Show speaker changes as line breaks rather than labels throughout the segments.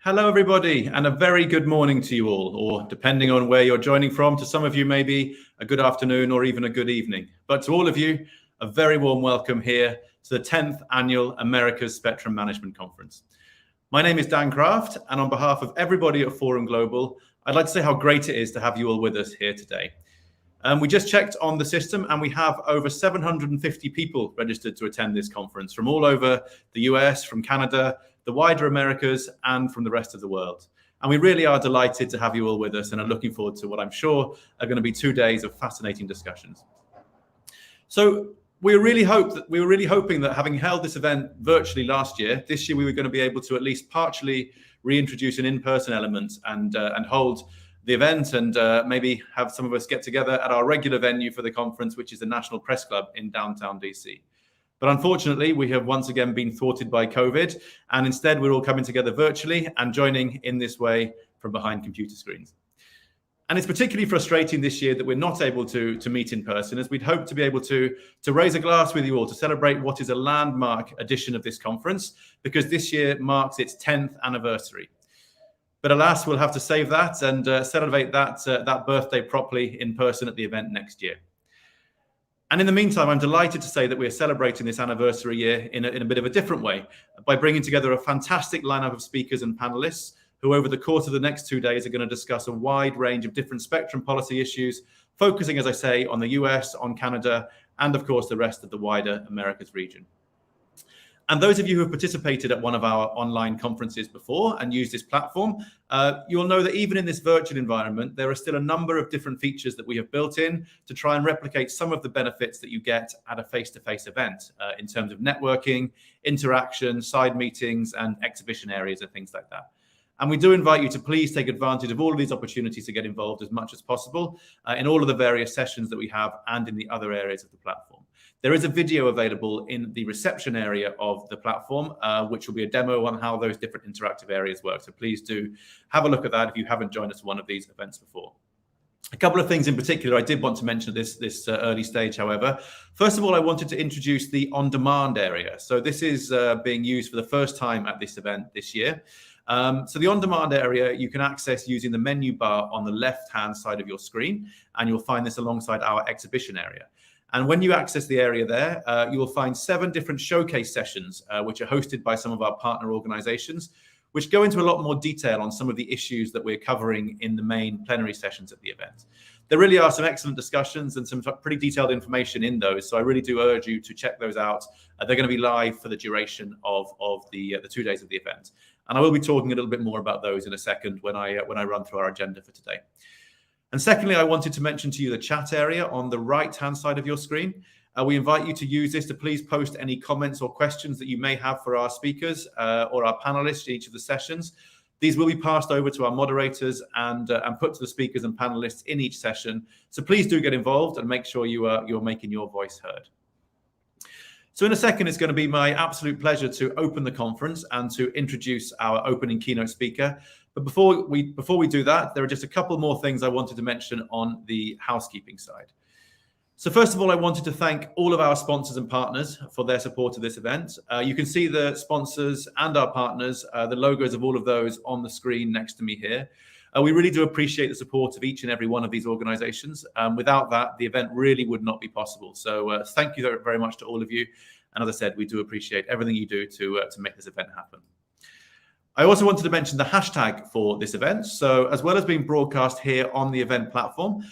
Hello, everybody, and a very good morning to you all, or depending on where you're joining from, to some of you maybe a good afternoon or even a good evening. But to all of you, a very warm welcome here to the 10th Annual America's Spectrum Management Conference. My name is Dan Kraft, and on behalf of everybody at Forum Global, I'd like to say how great it is to have you all with us here today. We just checked on the system, and we have over 750 people registered to attend this conference from all over the US, from Canada, the wider Americas, and from the rest of the world. And we really are delighted to have you all with us and are looking forward to what I'm sure are going to be 2 days of fascinating discussions. So we were really hoping that having held this event virtually last year, this year we were going to be able to at least partially reintroduce an in-person element and hold the event and maybe have some of us get together at our regular venue for the conference, which is the National Press Club in downtown DC. But unfortunately, we have once again been thwarted by COVID, and instead we're all coming together virtually and joining in this way from behind computer screens. And it's particularly frustrating this year that we're not able to meet in person, as we'd hoped to be able to raise a glass with you all to celebrate what is a landmark edition of this conference, because this year marks its 10th anniversary. But alas, we'll have to save that and celebrate that birthday properly in person at the event next year. And in the meantime, I'm delighted to say that we're celebrating this anniversary year in a bit of a different way by bringing together a fantastic lineup of speakers and panelists who over the course of the next 2 days are going to discuss a wide range of different spectrum policy issues, focusing, as I say, on the US, on Canada, and of course, the rest of the wider Americas region. And those of you who have participated at one of our online conferences before and used this platform, you'll know that even in this virtual environment, there are still a number of different features that we have built in to try and replicate some of the benefits that you get at a face-to-face event in terms of networking, interaction, side meetings, and exhibition areas and things like that. And we do invite you to please take advantage of all of these opportunities to get involved as much as possible in all of the various sessions that we have and in the other areas of the platform. There is a video available in the reception area of the platform, which will be a demo on how those different interactive areas work. So please do have a look at that if you haven't joined us at one of these events before. A couple of things in particular I did want to mention at this early stage, however. First of all, I wanted to introduce the on-demand area. So this is being used for the first time at this event this year. So the on-demand area you can access using the menu bar on the left-hand side of your screen, and you'll find this alongside our exhibition area. And when you access the area there, you will find 7 different showcase sessions, which are hosted by some of our partner organizations, which go into a lot more detail on some of the issues that we're covering in the main plenary sessions at the event. There really are some excellent discussions and some pretty detailed information in those, so I really do urge you to check those out. They're going to be live for the duration of the 2 days of the event. And I will be talking a little bit more about those in a second when I run through our agenda for today. And secondly, I wanted to mention to you the chat area on the right-hand side of your screen. We invite you to use this to please post any comments or questions that you may have for our speakers or our panelists in each of the sessions. These will be passed over to our moderators and put to the speakers and panelists in each session. So please do get involved and make sure you're making your voice heard. So in a second, it's going to be my absolute pleasure to open the conference and to introduce our opening keynote speaker. But before we do that, there are just a couple more things I wanted to mention on the housekeeping side. So first of all, I wanted to thank all of our sponsors and partners for their support of this event. You can see the sponsors and our partners, the logos of all of those on the screen next to me here. We really do appreciate the support of each and every one of these organizations. Without that, the event really would not be possible. So thank you very much to all of you. And as I said, we do appreciate everything you do to make this event happen. I also wanted to mention the hashtag for this event. So as well as being broadcast here on the event platform,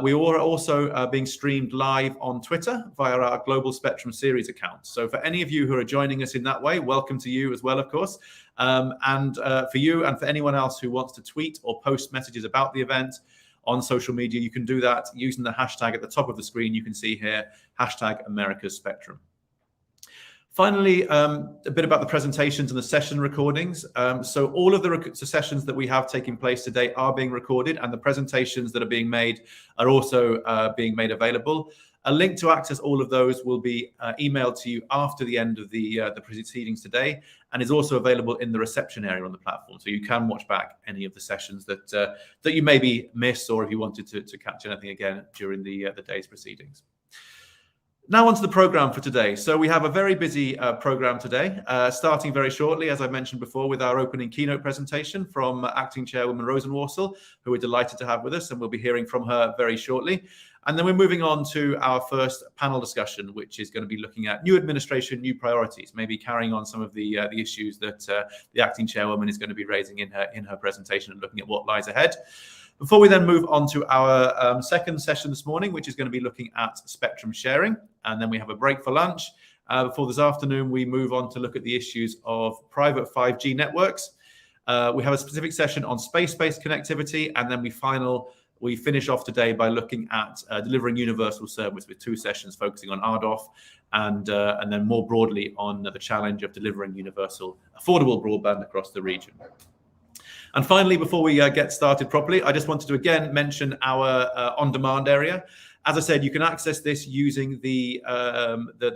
we are also being streamed live on Twitter via our Global Spectrum Series account. So for any of you who are joining us in that way, welcome to you as well, of course. And for you and for anyone else who wants to tweet or post messages about the event on social media, you can do that using the hashtag at the top of the screen. You can see here, hashtag America's Spectrum. Finally, a bit about the presentations and the session recordings. So all of the sessions that we have taking place today are being recorded, and the presentations that are being made are also being made available. A link to access all of those will be emailed to you after the end of the proceedings today, and is also available in the reception area on the platform. So you can watch back any of the sessions that you maybe missed, or if you wanted to catch anything again during the day's proceedings. Now onto the program for today. So we have a very busy program today, starting very shortly, as I mentioned before, with our opening keynote presentation from Acting Chairwoman Rosenworcel, who we're delighted to have with us, and we'll be hearing from her very shortly. And then we're moving on to our first panel discussion, which is going to be looking at new administration, new priorities, maybe carrying on some of the issues that the Acting Chairwoman is going to be raising in her presentation and looking at what lies ahead. Before we then move on to our second session this morning, which is going to be looking at spectrum sharing, and then we have a break for lunch. Before this afternoon, we move on to look at the issues of private 5G networks. We have a specific session on space-based connectivity, and then we finish off today by looking at delivering universal service with two sessions focusing on RDOF and then more broadly on the challenge of delivering universal affordable broadband across the region. And finally, before we get started properly, I just wanted to again mention our on-demand area. As I said, you can access this using the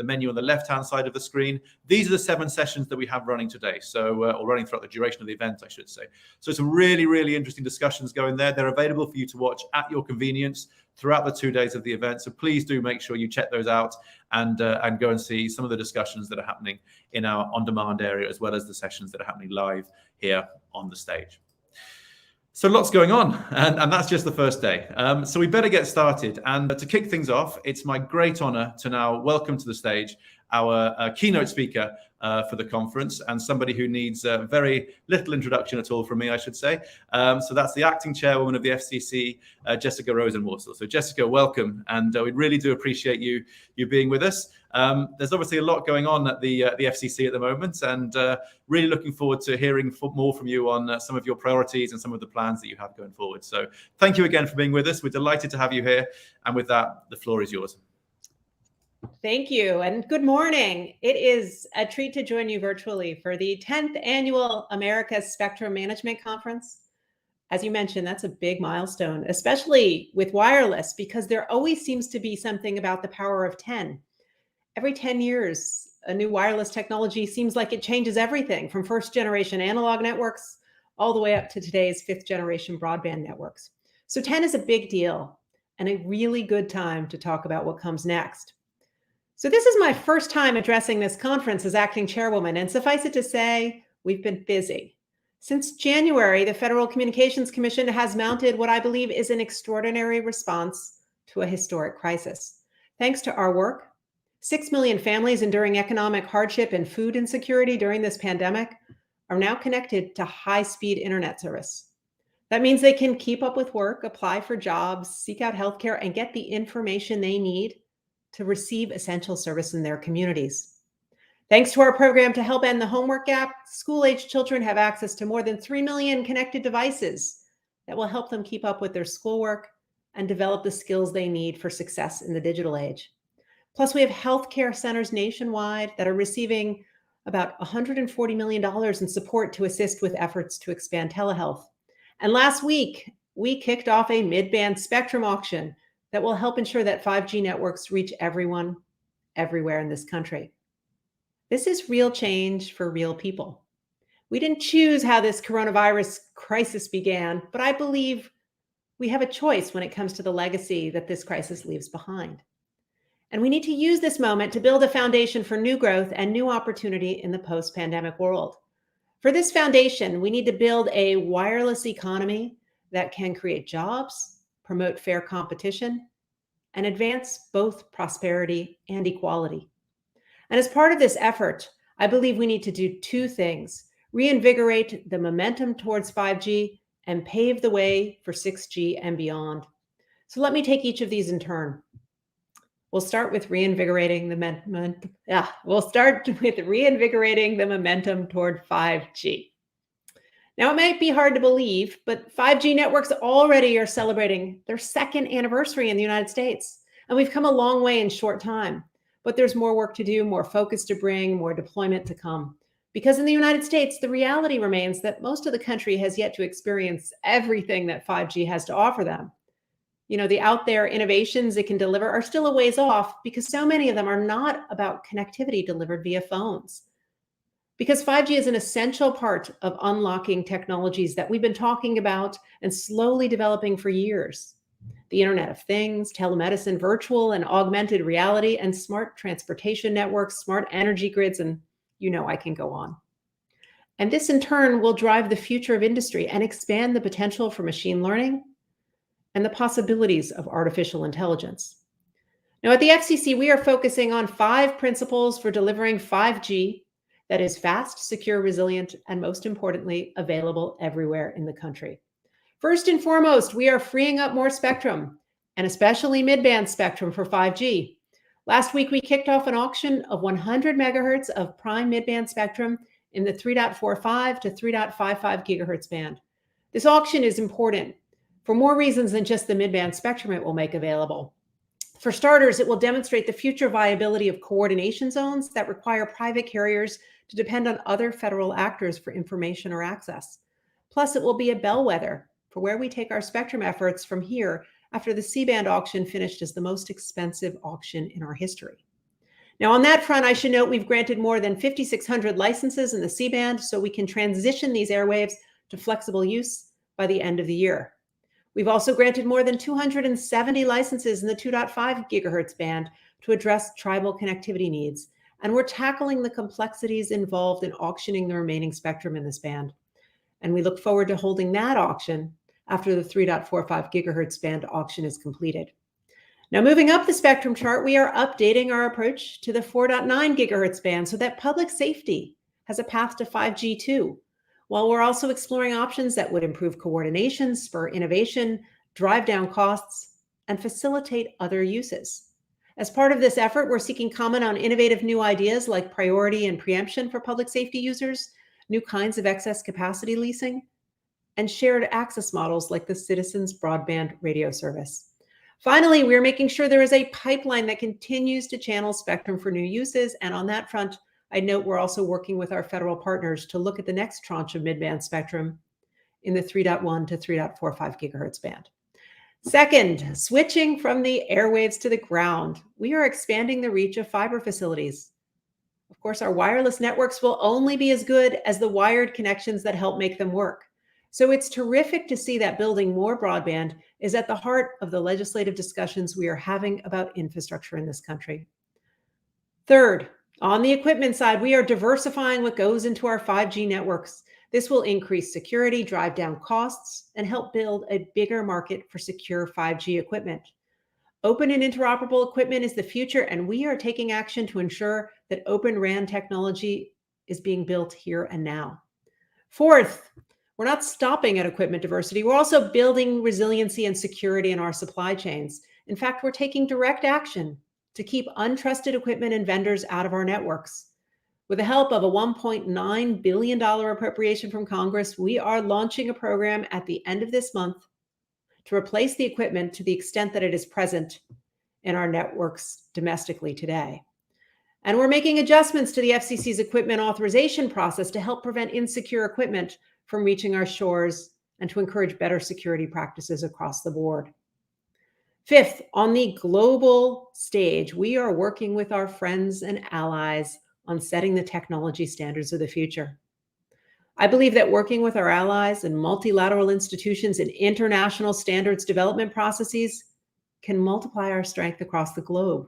menu on the left-hand side of the screen. These are the 7 sessions that we have running today, or running throughout the duration of the event, I should say. So some really, really interesting discussions going there. They're available for you to watch at your convenience throughout the 2 days of the event. So please do make sure you check those out and go and see some of the discussions that are happening in our on-demand area, as well as the sessions that are happening live here on the stage. So lots going on, and that's just the first day. So we better get started. And to kick things off, it's my great honor to now welcome to the stage our keynote speaker for the conference, and somebody who needs very little introduction at all from me, I should say. So that's the Acting Chairwoman of the FCC, Jessica Rosenworcel. So Jessica, welcome, and we really do appreciate you being with us. There's obviously a lot going on at the FCC at the moment, and really looking forward to hearing more from you on some of your priorities and some of the plans that you have going forward. So thank you again for being with us. We're delighted to have you here. And with that, the floor is yours.
Thank you, and good morning. It is a treat to join you virtually for the 10th Annual America's Spectrum Management Conference. As you mentioned, that's a big milestone, especially with wireless, because there always seems to be something about the power of 10. Every 10 years, a new wireless technology seems like it changes everything from first-generation analog networks all the way up to today's 5th-generation broadband networks. So 10 is a big deal and a really good time to talk about what comes next. So this is my first time addressing this conference as acting chairwoman, and suffice it to say, we've been busy. Since January, the Federal Communications Commission has mounted what I believe is an extraordinary response to a historic crisis. Thanks to our work, 6 million families enduring economic hardship and food insecurity during this pandemic are now connected to high-speed internet service. That means they can keep up with work, apply for jobs, seek out healthcare, and get the information they need to receive essential service in their communities. Thanks to our program to help end the homework gap, school-aged children have access to more than 3 million connected devices that will help them keep up with their schoolwork and develop the skills they need for success in the digital age. Plus, we have healthcare centers nationwide that are receiving about $140 million in support to assist with efforts to expand telehealth. And last week, we kicked off a mid-band spectrum auction that will help ensure that 5G networks reach everyone, everywhere in this country. This is real change for real people. We didn't choose how this coronavirus crisis began, but I believe we have a choice when it comes to the legacy that this crisis leaves behind. And we need to use this moment to build a foundation for new growth and new opportunity in the post-pandemic world. For this foundation, we need to build a wireless economy that can create jobs, promote fair competition, and advance both prosperity and equality. And as part of this effort, I believe we need to do 2 things: reinvigorate the momentum towards 5G, and pave the way for 6G and beyond. So let me take each of these in turn. We'll start with reinvigorating the momentum toward 5G. Now, it might be hard to believe, but 5G networks already are celebrating their second anniversary in the United States. And we've come a long way in short time, but there's more work to do, more focus to bring, more deployment to come. Because in the United States, the reality remains that most of the country has yet to experience everything that 5G has to offer them. You know, the out there innovations it can deliver are still a ways off because so many of them are not about connectivity delivered via phones. Because 5G is an essential part of unlocking technologies that we've been talking about and slowly developing for years. The Internet of Things, telemedicine, virtual and augmented reality, and smart transportation networks, smart energy grids, and I can go on. And this in turn will drive the future of industry and expand the potential for machine learning and the possibilities of artificial intelligence. Now, at the FCC, we are focusing on 5 principles for delivering 5G that is fast, secure, resilient, and most importantly, available everywhere in the country. First and foremost, we are freeing up more spectrum, and especially mid-band spectrum for 5G. Last week, we kicked off an auction of 100 megahertz of prime mid-band spectrum in the 3.45 to 3.55 gigahertz band. This auction is important for more reasons than just the mid-band spectrum it will make available. For starters, it will demonstrate the future viability of coordination zones that require private carriers to depend on other federal actors for information or access. Plus, it will be a bellwether for where we take our spectrum efforts from here after the C-band auction finished as the most expensive auction in our history. Now, on that front, I should note we've granted more than 5,600 licenses in the C-band so we can transition these airwaves to flexible use by the end of the year. We've also granted more than 270 licenses in the 2.5 gigahertz band to address tribal connectivity needs, and we're tackling the complexities involved in auctioning the remaining spectrum in this band. And we look forward to holding that auction after the 3.45 gigahertz band auction is completed. Now, moving up the spectrum chart, we are updating our approach to the 4.9 gigahertz band so that public safety has a path to 5G too, while we're also exploring options that would improve coordination, spur innovation, drive down costs, and facilitate other uses. As part of this effort, we're seeking comment on innovative new ideas like priority and preemption for public safety users, new kinds of excess capacity leasing, and shared access models like the Citizens Broadband Radio Service. Finally, we're making sure there is a pipeline that continues to channel spectrum for new uses. And on that front, I note we're also working with our federal partners to look at the next tranche of mid-band spectrum in the 3.1 to 3.45 gigahertz band. Second, switching from the airwaves to the ground, we are expanding the reach of fiber facilities. Of course, our wireless networks will only be as good as the wired connections that help make them work. So it's terrific to see that building more broadband is at the heart of the legislative discussions we are having about infrastructure in this country. Third, on the equipment side, we are diversifying what goes into our 5G networks. This will increase security, drive down costs, and help build a bigger market for secure 5G equipment. Open and interoperable equipment is the future, and we are taking action to ensure that Open RAN technology is being built here and now. Fourth, we're not stopping at equipment diversity. We're also building resiliency and security in our supply chains. In fact, we're taking direct action to keep untrusted equipment and vendors out of our networks. With the help of a $1.9 billion appropriation from Congress, we are launching a program at the end of this month to replace the equipment to the extent that it is present in our networks domestically today. And we're making adjustments to the FCC's equipment authorization process to help prevent insecure equipment from reaching our shores and to encourage better security practices across the board. Fifth, on the global stage, we are working with our friends and allies on setting the technology standards of the future. I believe that working with our allies and multilateral institutions in international standards development processes can multiply our strength across the globe.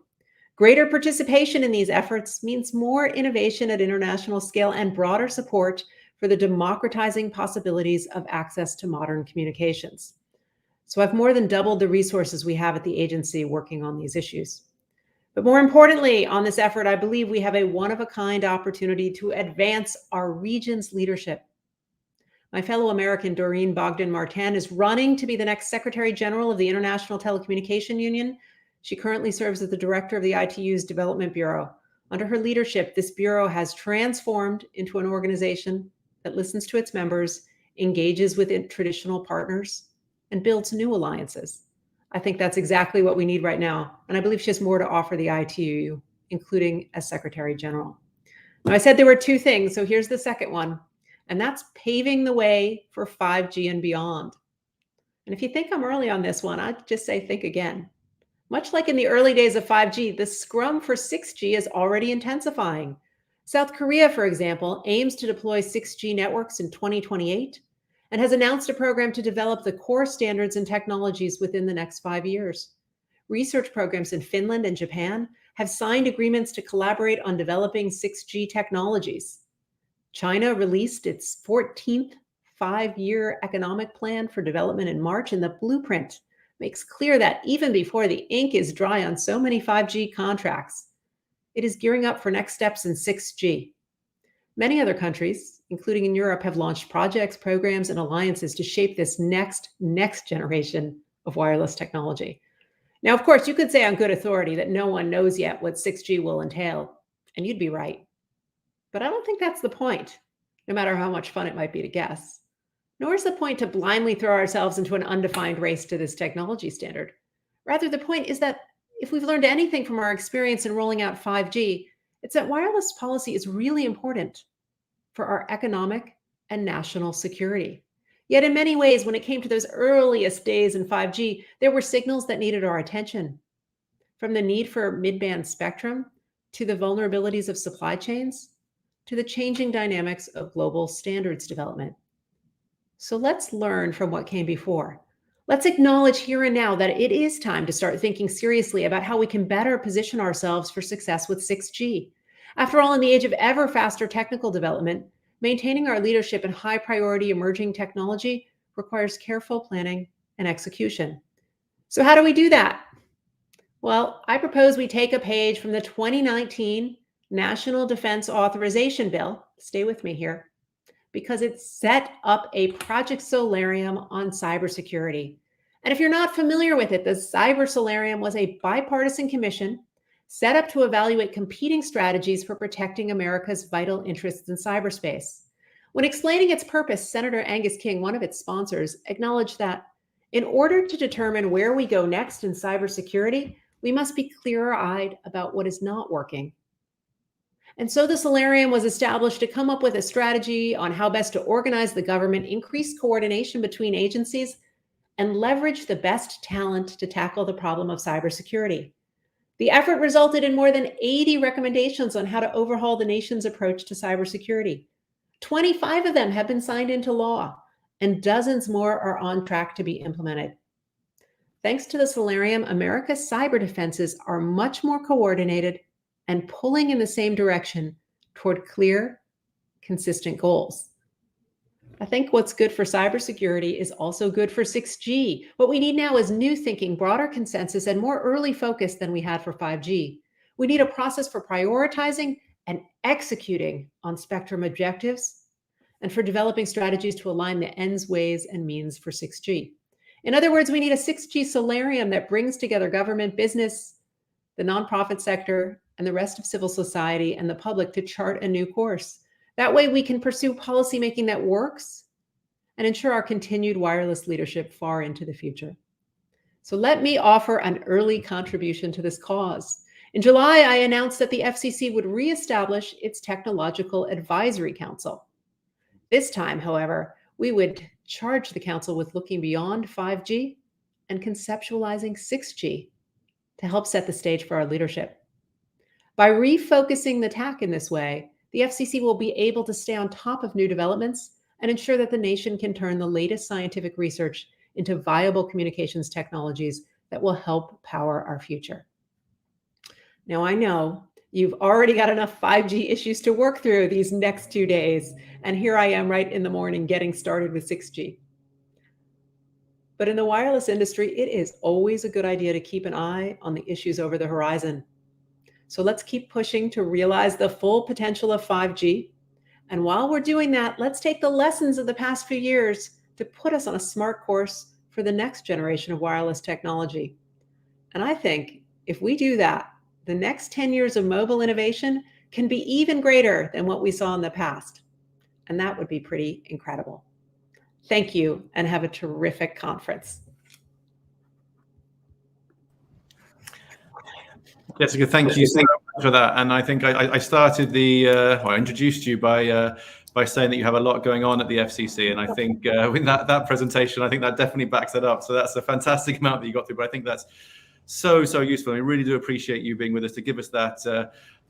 Greater participation in these efforts means more innovation at international scale and broader support for the democratizing possibilities of access to modern communications. So I've more than doubled the resources we have at the agency working on these issues. But more importantly, on this effort, I believe we have a one-of-a-kind opportunity to advance our region's leadership. My fellow American, Doreen Bogdan-Martin, is running to be the next Secretary General of the International Telecommunication Union. She currently serves as the director of the ITU's Development Bureau. Under her leadership, this bureau has transformed into an organization that listens to its members, engages with traditional partners, and builds new alliances. I think that's exactly what we need right now, and I believe she has more to offer the ITU, including as Secretary General. Now, I said there were two things, so here's the second one, and that's paving the way for 5G and beyond. And if you think I'm early on this one, I'd just say think again. Much like in the early days of 5G, the scrum for 6G is already intensifying. South Korea, for example, aims to deploy 6G networks in 2028 and has announced a program to develop the core standards and technologies within the next 5 years. Research programs in Finland and Japan have signed agreements to collaborate on developing 6G technologies. China released its 14th 5-year economic plan for development in March, and the blueprint makes clear that even before the ink is dry on so many 5G contracts, it is gearing up for next steps in 6G. Many other countries, including in Europe, have launched projects, programs, and alliances to shape this next generation of wireless technology. Now, of course, you could say on good authority that no one knows yet what 6G will entail, and you'd be right. But I don't think that's the point, no matter how much fun it might be to guess. Nor is the point to blindly throw ourselves into an undefined race to this technology standard. Rather, the point is that if we've learned anything from our experience in rolling out 5G, it's that wireless policy is really important for our economic and national security. Yet in many ways, when it came to those earliest days in 5G, there were signals that needed our attention. From the need for mid-band spectrum, to the vulnerabilities of supply chains, to the changing dynamics of global standards development. So let's learn from what came before. Let's acknowledge here and now that it is time to start thinking seriously about how we can better position ourselves for success with 6G. After all, in the age of ever faster technical development, maintaining our leadership in high priority emerging technology requires careful planning and execution. So how do we do that? Well, I propose we take a page from the 2019 National Defense Authorization Bill. Stay with me here, because it set up a Project Solarium on cybersecurity. And if you're not familiar with it, the Cyber Solarium was a bipartisan commission set up to evaluate competing strategies for protecting America's vital interests in cyberspace. When explaining its purpose, Senator Angus King, one of its sponsors, acknowledged that in order to determine where we go next in cybersecurity, we must be clear-eyed about what is not working. And so the Solarium was established to come up with a strategy on how best to organize the government, increase coordination between agencies, and leverage the best talent to tackle the problem of cybersecurity. The effort resulted in more than 80 recommendations on how to overhaul the nation's approach to cybersecurity. 25 of them have been signed into law, and dozens more are on track to be implemented. Thanks to the Solarium, America's cyber defenses are much more coordinated and pulling in the same direction toward clear, consistent goals. I think what's good for cybersecurity is also good for 6G. What we need now is new thinking, broader consensus, and more early focus than we had for 5G. We need a process for prioritizing and executing on spectrum objectives, and for developing strategies to align the ends, ways, and means for 6G. In other words, we need a 6G Solarium that brings together government, business, the nonprofit sector, and the rest of civil society and the public to chart a new course. That way we can pursue policymaking that works and ensure our continued wireless leadership far into the future. So let me offer an early contribution to this cause. In July, I announced that the FCC would reestablish its Technological Advisory Council. This time, however, we would charge the council with looking beyond 5G and conceptualizing 6G to help set the stage for our leadership. By refocusing the TAC in this way, the FCC will be able to stay on top of new developments and ensure that the nation can turn the latest scientific research into viable communications technologies that will help power our future. Now, I know you've already got enough 5G issues to work through these next 2 days, and here I am right in the morning getting started with 6G. But in the wireless industry, it is always a good idea to keep an eye on the issues over the horizon. So let's keep pushing to realize the full potential of 5G. And while we're doing that, let's take the lessons of the past few years to put us on a smart course for the next generation of wireless technology. And I think if we do that, the next 10 years of mobile innovation can be even greater than what we saw in the past. And that would be pretty incredible. Thank you, and have a terrific conference.
Jessica, thank you so much for that. And I think I started I introduced you by saying that you have a lot going on at the FCC. And I think with that presentation, I think that definitely backs it up. So that's a fantastic amount that you got through. But I think that's so useful. I really do appreciate you being with us to give us that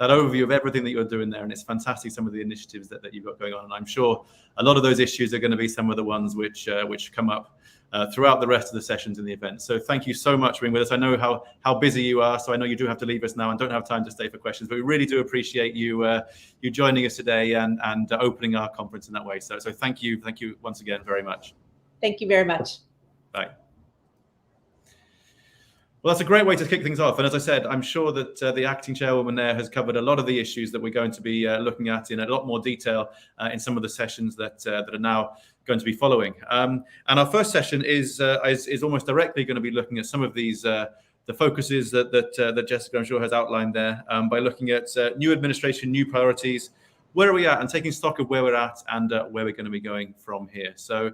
overview of everything that you're doing there. And it's fantastic, some of the initiatives that you've got going on. And I'm sure a lot of those issues are going to be some of the ones which come up throughout the rest of the sessions in the event. So thank you so much for being with us. I know how busy you are, so I know you do have to leave us now and don't have time to stay for questions, but we really do appreciate you joining us today and opening our conference in that way. So thank you once again very much.
Thank you very much.
Bye. Well, that's a great way to kick things off. And as I said, I'm sure that the acting chairwoman there has covered a lot of the issues that we're going to be looking at in a lot more detail in some of the sessions that are now going to be following. And our first session is almost directly going to be looking at some of these the focuses that Jessica, I'm sure, has outlined there by looking at new administration, new priorities, where are we at, and taking stock of where we're at and where we're going to be going from here. So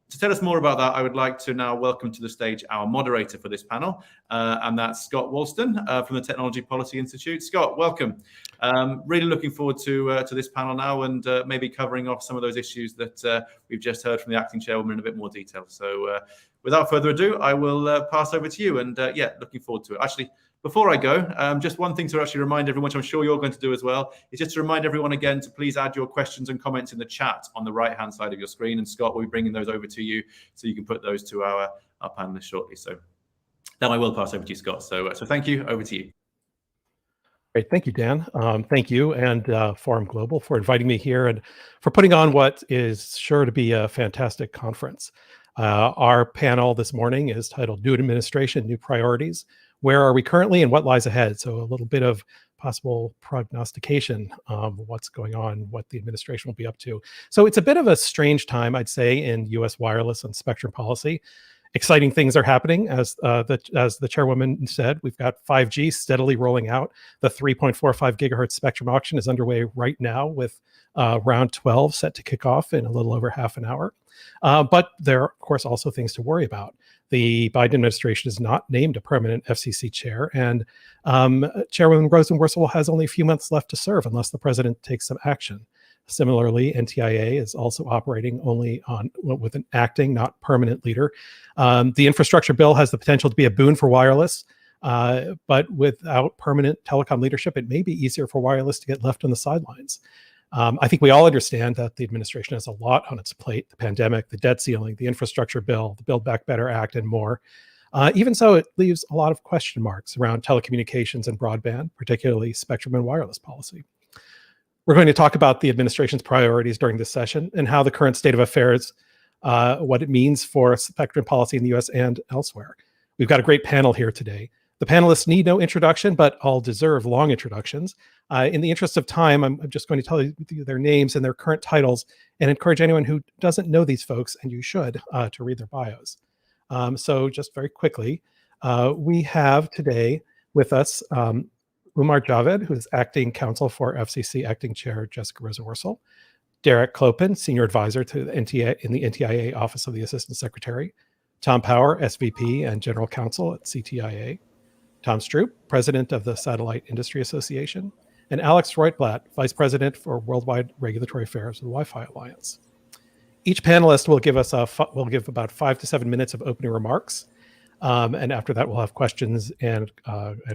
to tell us more about that, I would like to now welcome to the stage our moderator for this panel, and that's Scott Walston from the Technology Policy Institute. Scott, welcome. Really looking forward to this panel now and maybe covering off some of those issues that we've just heard from the acting chairwoman in a bit more detail. So without further ado, I will pass over to you and looking forward to it. Actually, before I go, just one thing to actually remind everyone, which I'm sure you're going to do as well, is just to remind everyone again to please add your questions and comments in the chat on the right-hand side of your screen. And Scott will be bringing those over to you so you can put those to our panelists shortly. So now I will pass over to you, Scott. So thank you. Over to you.
Great. Thank you, Dan. Thank you and Forum Global for inviting me here and for putting on what is sure to be a fantastic conference. Our panel this morning is titled New Administration, New Priorities. Where are we currently and what lies ahead? So a little bit of possible prognostication of what's going on, what the administration will be up to. So it's a bit of a strange time, I'd say, in U.S. wireless and spectrum policy. Exciting things are happening, as the chairwoman said. We've got 5G steadily rolling out. The 3.45 gigahertz spectrum auction is underway right now with round 12 set to kick off in a little over half an hour. But there are, of course, also things to worry about. The Biden administration has not named a permanent FCC chair, and Chairwoman Rosenworcel has only a few months left to serve unless the president takes some action. Similarly, NTIA is also operating only with an acting, not permanent leader. The infrastructure bill has the potential to be a boon for wireless, but without permanent telecom leadership, it may be easier for wireless to get left on the sidelines. I think we all understand that the administration has a lot on its plate: the pandemic, the debt ceiling, the infrastructure bill, the Build Back Better Act, and more. Even so, it leaves a lot of question marks around telecommunications and broadband, particularly spectrum and wireless policy. We're going to talk about the administration's priorities during this session and how the current state of affairs, what it means for spectrum policy in the US and elsewhere. We've got a great panel here today. The panelists need no introduction, but all deserve long introductions. In the interest of time, I'm just going to tell you their names and their current titles and encourage anyone who doesn't know these folks, and you should, to read their bios. So just very quickly, we have today with us Umar Javed, who is acting counsel for FCC acting chair Jessica Rosenworcel, Derek Clopin, senior advisor to the NTIA Office of the Assistant Secretary, Tom Power, SVP and general counsel at CTIA, Tom Stroop, president of the Satellite Industry Association, and Alex Reutblatt, vice president for worldwide regulatory affairs of the Wi-Fi Alliance. Each panelist will give about 5 to 7 minutes of opening remarks. And after that, we'll have questions and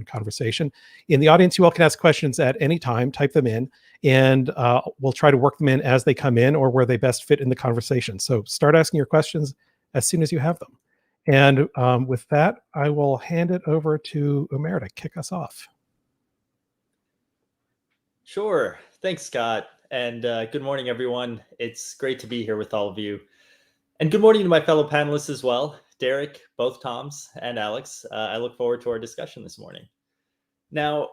conversation. In the audience, you all can ask questions at any time, type them in, and we'll try to work them in as they come in or where they best fit in the conversation. So start asking your questions as soon as you have them. And with that, I will hand it over to Umair to kick us off.
Sure. Thanks, Scott. And good morning, everyone. It's great to be here with all of you. And good morning to my fellow panelists as well. Derek, both Toms, and Alex. I look forward to our discussion this morning. Now,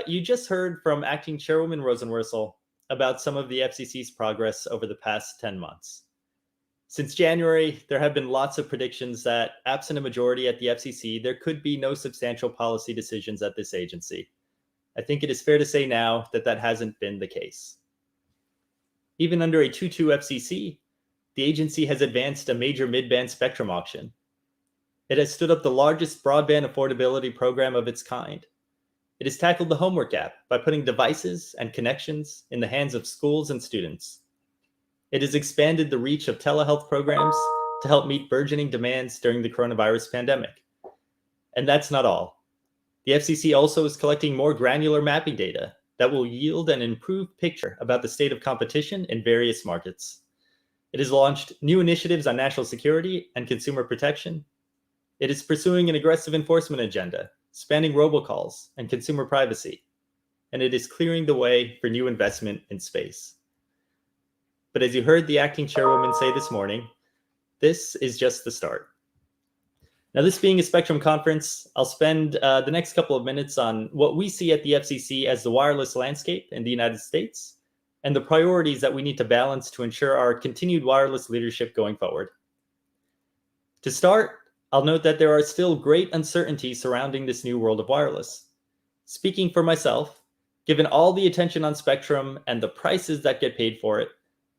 you just heard from Acting Chairwoman Rosenworcel about some of the FCC's progress over the past 10 months. Since January, there have been lots of predictions that, absent a majority at the FCC, there could be no substantial policy decisions at this agency. I think it is fair to say now that that hasn't been the case. Even under a 2-2 FCC, the agency has advanced a major mid-band spectrum auction. It has stood up the largest broadband affordability program of its kind. It has tackled the homework gap by putting devices and connections in the hands of schools and students. It has expanded the reach of telehealth programs to help meet burgeoning demands during the coronavirus pandemic. And that's not all. The FCC also is collecting more granular mapping data that will yield an improved picture about the state of competition in various markets. It has launched new initiatives on national security and consumer protection. It is pursuing an aggressive enforcement agenda, spanning robocalls and consumer privacy. And it is clearing the way for new investment in space. But as you heard the acting chairwoman say this morning, this is just the start. Now, this being a Spectrum conference, I'll spend the next couple of minutes on what we see at the FCC as the wireless landscape in the United States and the priorities that we need to balance to ensure our continued wireless leadership going forward. To start, I'll note that there are still great uncertainties surrounding this new world of wireless. Speaking for myself, given all the attention on Spectrum and the prices that get paid for it,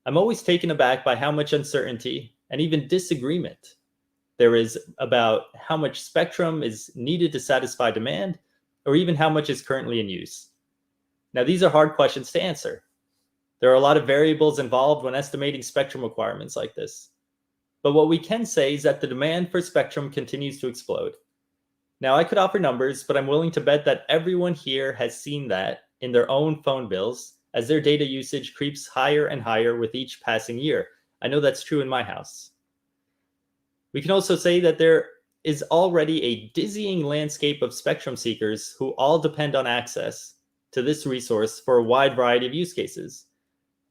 I'm always taken aback by how much uncertainty and even disagreement there is about how much spectrum is needed to satisfy demand, or even how much is currently in use. Now, these are hard questions to answer. There are a lot of variables involved when estimating spectrum requirements like this. But what we can say is that the demand for spectrum continues to explode. Now, I could offer numbers, but I'm willing to bet that everyone here has seen that in their own phone bills as their data usage creeps higher and higher with each passing year. I know that's true in my house. We can also say that there is already a dizzying landscape of spectrum seekers who all depend on access to this resource for a wide variety of use cases.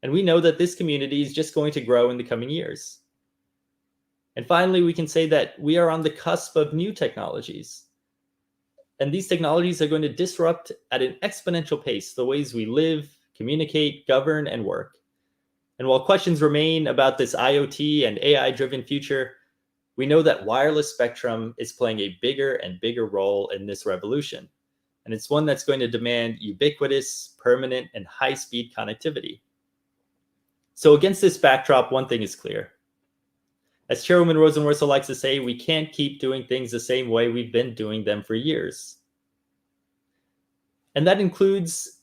And we know that this community is just going to grow in the coming years. And finally, we can say that we are on the cusp of new technologies. And these technologies are going to disrupt at an exponential pace the ways we live, communicate, govern, and work. And while questions remain about this IoT and AI-driven future, we know that wireless spectrum is playing a bigger and bigger role in this revolution. And it's one that's going to demand ubiquitous, permanent, and high-speed connectivity. So against this backdrop, one thing is clear. As Chairwoman Rosenworcel likes to say, we can't keep doing things the same way we've been doing them for years. And that includes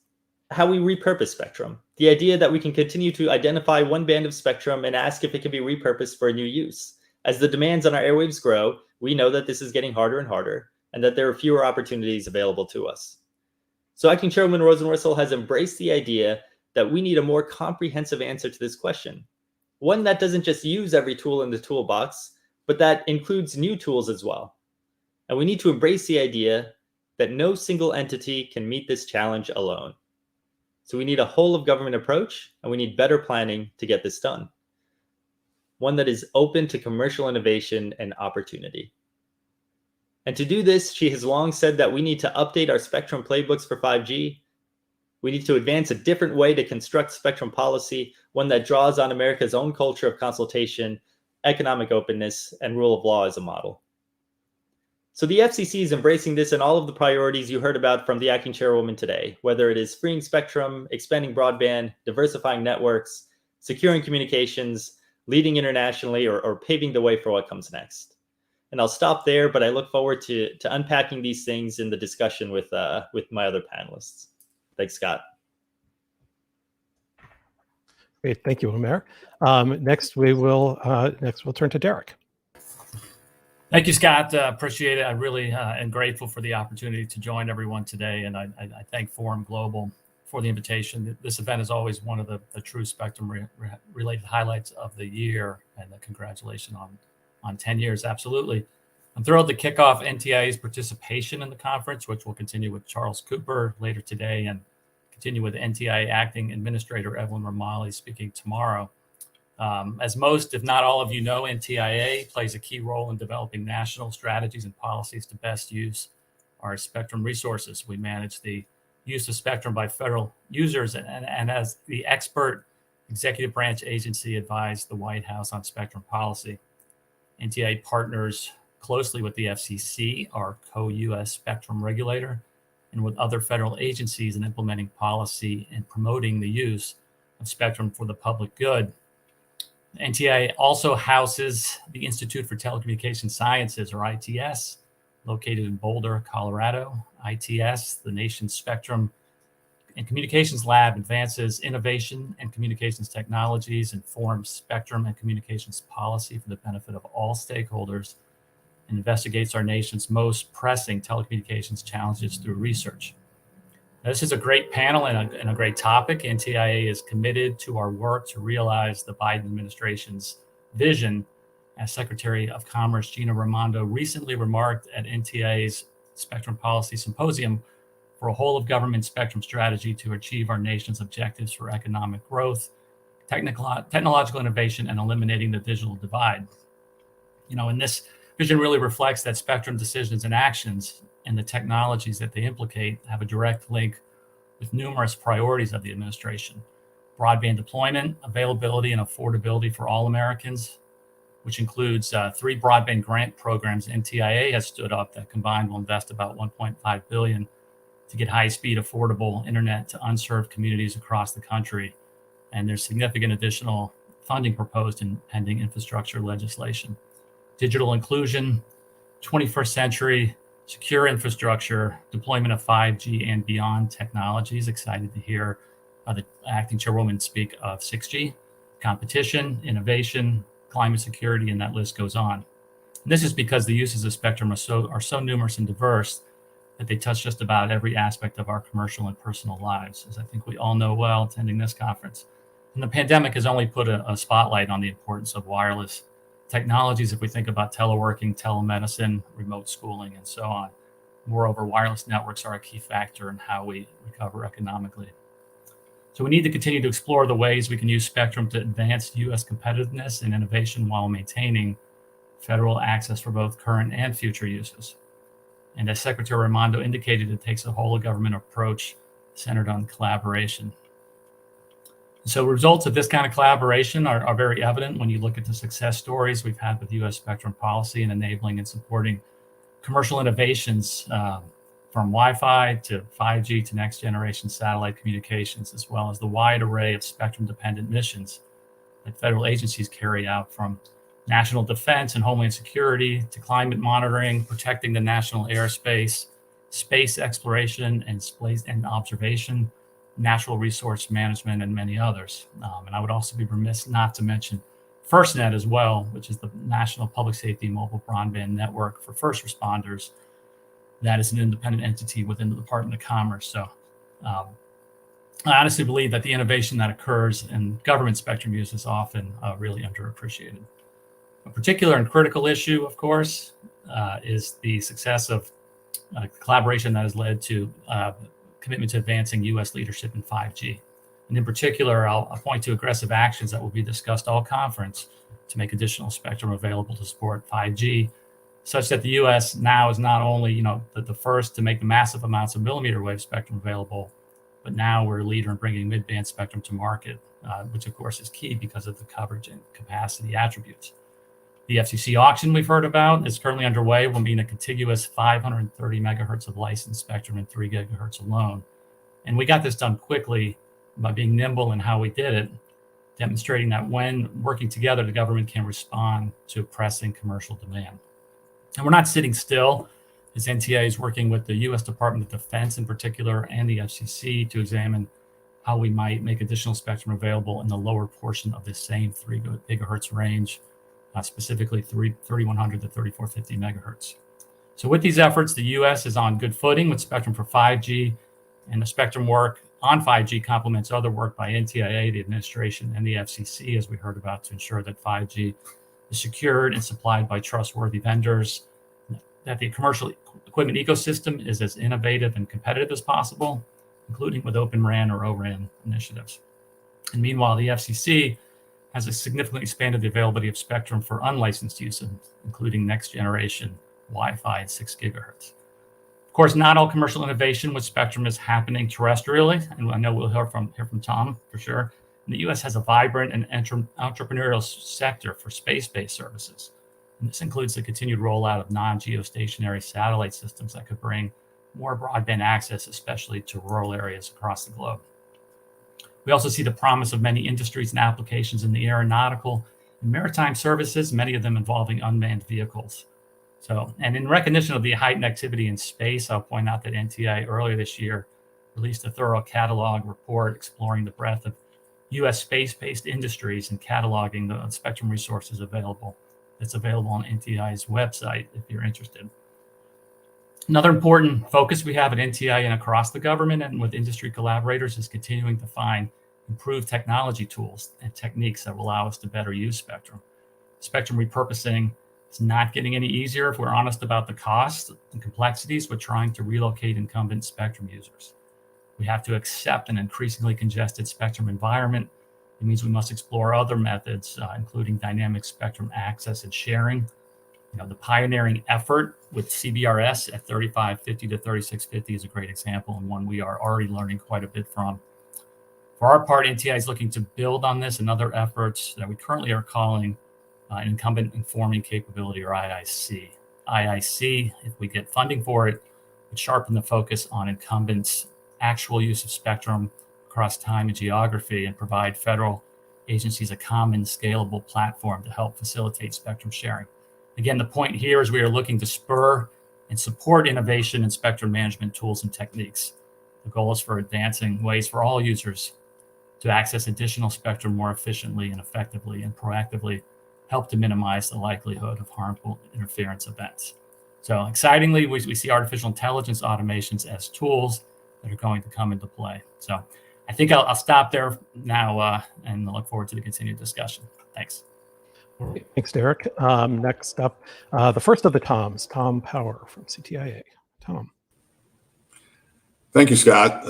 how we repurpose spectrum. The idea that we can continue to identify one band of spectrum and ask if it can be repurposed for a new use. As the demands on our airwaves grow, we know that this is getting harder and harder, and that there are fewer opportunities available to us. So Acting Chairwoman Rosenworcel has embraced the idea that we need a more comprehensive answer to this question. One that doesn't just use every tool in the toolbox, but that includes new tools as well. And we need to embrace the idea that no single entity can meet this challenge alone. So we need a whole of government approach, and we need better planning to get this done. One that is open to commercial innovation and opportunity. And to do this, she has long said that we need to update our spectrum playbooks for 5G. We need to advance a different way to construct spectrum policy, one that draws on America's own culture of consultation, economic openness, and rule of law as a model. So the FCC is embracing this in all of the priorities you heard about from the acting chairwoman today, whether it is freeing spectrum, expanding broadband, diversifying networks, securing communications, leading internationally, or paving the way for what comes next. And I'll stop there, but I look forward to unpacking these things in the discussion with my other panelists. Thanks, Scott.
Great, thank you, Omer. Next, we'll turn to Derek.
Thank you, Scott. Appreciate it. I really am grateful for the opportunity to join everyone today, and I thank Forum Global for the invitation. This event is always one of the true spectrum-related highlights of the year, and congratulations on 10 years. Absolutely. I'm thrilled to kick off NTIA's participation in the conference, which will continue with Charles Cooper later today and continue with NTIA Acting Administrator Evelyn Romali speaking tomorrow. As most, if not all of you know, NTIA plays a key role in developing national strategies and policies to best use our spectrum resources. We manage the use of spectrum by federal users, and as the expert executive branch agency advised the White House on spectrum policy. NTIA partners closely with the FCC, our co-US spectrum regulator, and with other federal agencies in implementing policy and promoting the use of spectrum for the public good. NTIA also houses the Institute for Telecommunication Sciences, or ITS, located in Boulder, Colorado. ITS, the nation's spectrum and communications lab, advances innovation and communications technologies, informs spectrum and communications policy for the benefit of all stakeholders, and investigates our nation's most pressing telecommunications challenges through research. Now, this is a great panel and a great topic. NTIA is committed to our work to realize the Biden administration's vision. As Secretary of Commerce Gina Raimondo recently remarked at NTIA's Spectrum Policy Symposium, for a whole of government spectrum strategy to achieve our nation's objectives for economic growth, technological innovation, and eliminating the digital divide. And this vision really reflects that spectrum decisions and actions and the technologies that they implicate have a direct link with numerous priorities of the administration: broadband deployment, availability, and affordability for all Americans, which includes 3 broadband grant programs NTIA has stood up that combined will invest about $1.5 billion to get high-speed, affordable internet to unserved communities across the country. And there's significant additional funding proposed in pending infrastructure legislation. Digital inclusion, 21st century, secure infrastructure, deployment of 5G and beyond technologies. Excited to hear the acting chairwoman speak of 6G, competition, innovation, climate security, and that list goes on. And this is because the uses of spectrum are so numerous and diverse that they touch just about every aspect of our commercial and personal lives, as I think we all know well attending this conference. And the pandemic has only put a spotlight on the importance of wireless technologies if we think about teleworking, telemedicine, remote schooling, and so on. Moreover, wireless networks are a key factor in how we recover economically. So we need to continue to explore the ways we can use spectrum to advance U.S. competitiveness and innovation while maintaining federal access for both current and future uses. And as Secretary Raimondo indicated, it takes a whole of government approach centered on collaboration. So results of this kind of collaboration are very evident when you look at the success stories we've had with U.S. spectrum policy and enabling and supporting commercial innovations from Wi-Fi to 5G to next generation satellite communications, as well as the wide array of spectrum dependent missions that federal agencies carry out, from national defense and homeland security to climate monitoring, protecting the national airspace, space exploration and observation, natural resource management, and many others. And I would also be remiss not to mention FirstNet as well, which is the National Public Safety Mobile Broadband Network for first responders. That is an independent entity within the Department of Commerce. So I honestly believe that the innovation that occurs in government spectrum use is often really underappreciated. A particular and critical issue, of course, is the success of collaboration that has led to commitment to advancing U.S. leadership in 5G. And in particular, I'll point to aggressive actions that will be discussed all conference to make additional spectrum available to support 5G, such that the U.S. now is not only the first to make the massive amounts of millimeter wave spectrum available, but now we're a leader in bringing mid-band spectrum to market, which of course is key because of the coverage and capacity attributes. The FCC auction we've heard about is currently underway. Will mean a contiguous 530 megahertz of licensed spectrum and 3 gigahertz alone. And we got this done quickly by being nimble in how we did it, demonstrating that when working together, the government can respond to pressing commercial demand. And we're not sitting still, as NTIA is working with the U.S. Department of Defense in particular and the FCC to examine how we might make additional spectrum available in the lower portion of this same 3 gigahertz range, specifically 3100 to 3450 megahertz. So with these efforts, the U.S. is on good footing with spectrum for 5G, and the spectrum work on 5G complements other work by NTIA, the administration, and the FCC, as we heard about, to ensure that 5G is secured and supplied by trustworthy vendors, that the commercial equipment ecosystem is as innovative and competitive as possible, including with Open RAN or O-RAN initiatives. And meanwhile, the FCC has significantly expanded the availability of spectrum for unlicensed use, including next generation Wi-Fi and 6 gigahertz. Of course, not all commercial innovation with spectrum is happening terrestrially, and I know we'll hear from Tom for sure. And the U.S. has a vibrant and entrepreneurial sector for space-based services. And this includes the continued rollout of non-geostationary satellite systems that could bring more broadband access, especially to rural areas across the globe. We also see the promise of many industries and applications in the aeronautical and maritime services, many of them involving unmanned vehicles. So, and in recognition of the heightened activity in space, I'll point out that NTIA earlier this year released a thorough catalog report exploring the breadth of U.S. space-based industries and cataloging the spectrum resources available. It's available on NTIA's website if you're interested. Another important focus we have at NTIA and across the government and with industry collaborators is continuing to find improved technology tools and techniques that will allow us to better use spectrum. Spectrum repurposing is not getting any easier if we're honest about the costs and complexities with trying to relocate incumbent spectrum users. We have to accept an increasingly congested spectrum environment. It means we must explore other methods, including dynamic spectrum access and sharing. The pioneering effort with CBRS at 3550 to 3650 is a great example and one we are already learning quite a bit from. For our part, NTI is looking to build on this and other efforts that we currently are calling an Incumbent Informing Capability, or IIC. IIC, if we get funding for it, would sharpen the focus on incumbents' actual use of spectrum across time and geography and provide federal agencies a common scalable platform to help facilitate spectrum sharing. Again, the point here is we are looking to spur and support innovation in spectrum management tools and techniques. The goal is for advancing ways for all users to access additional spectrum more efficiently and effectively and proactively help to minimize the likelihood of harmful interference events. So excitingly, we see artificial intelligence automations as tools that are going to come into play. So I think I'll stop there now and look forward to the continued discussion. Thanks.
Thanks, Derek. Next up, the first of the Toms, Tom Power from CTIA. Tom.
Thank you, Scott.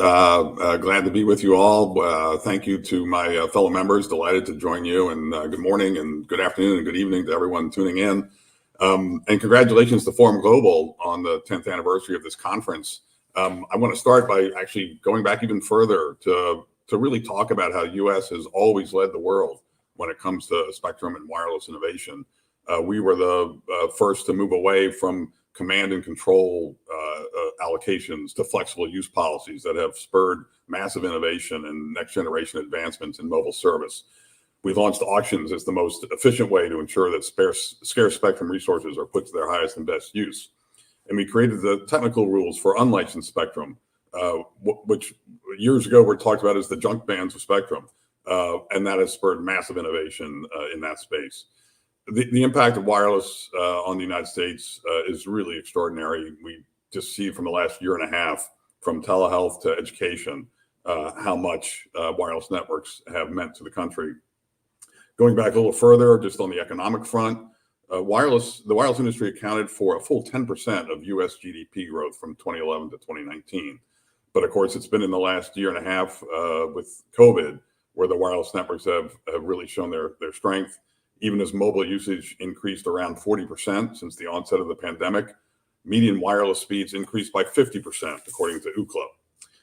Glad to be with you all. Thank you to my fellow members. Delighted to join you. And good morning and good afternoon and good evening to everyone tuning in. And congratulations to Forum Global on the 10th anniversary of this conference. I want to start by actually going back even further to really talk about how U.S. has always led the world when it comes to spectrum and wireless innovation. We were the first to move away from command and control allocations to flexible use policies that have spurred massive innovation and next generation advancements in mobile service. We launched auctions as the most efficient way to ensure that scarce spectrum resources are put to their highest and best use. And we created the technical rules for unlicensed spectrum, which years ago were talked about as the junk bands of spectrum. And that has spurred massive innovation in that space. The impact of wireless on the United States is really extraordinary. We just see from the last year and a half, from telehealth to education, how much wireless networks have meant to the country. Going back a little further, just on the economic front, the wireless industry accounted for a full 10% of U.S. GDP growth from 2011 to 2019. But of course, it's been in the last year and a half with COVID where the wireless networks have really shown their strength. Even as mobile usage increased around 40% since the onset of the pandemic, median wireless speeds increased by 50%, according to Ookla.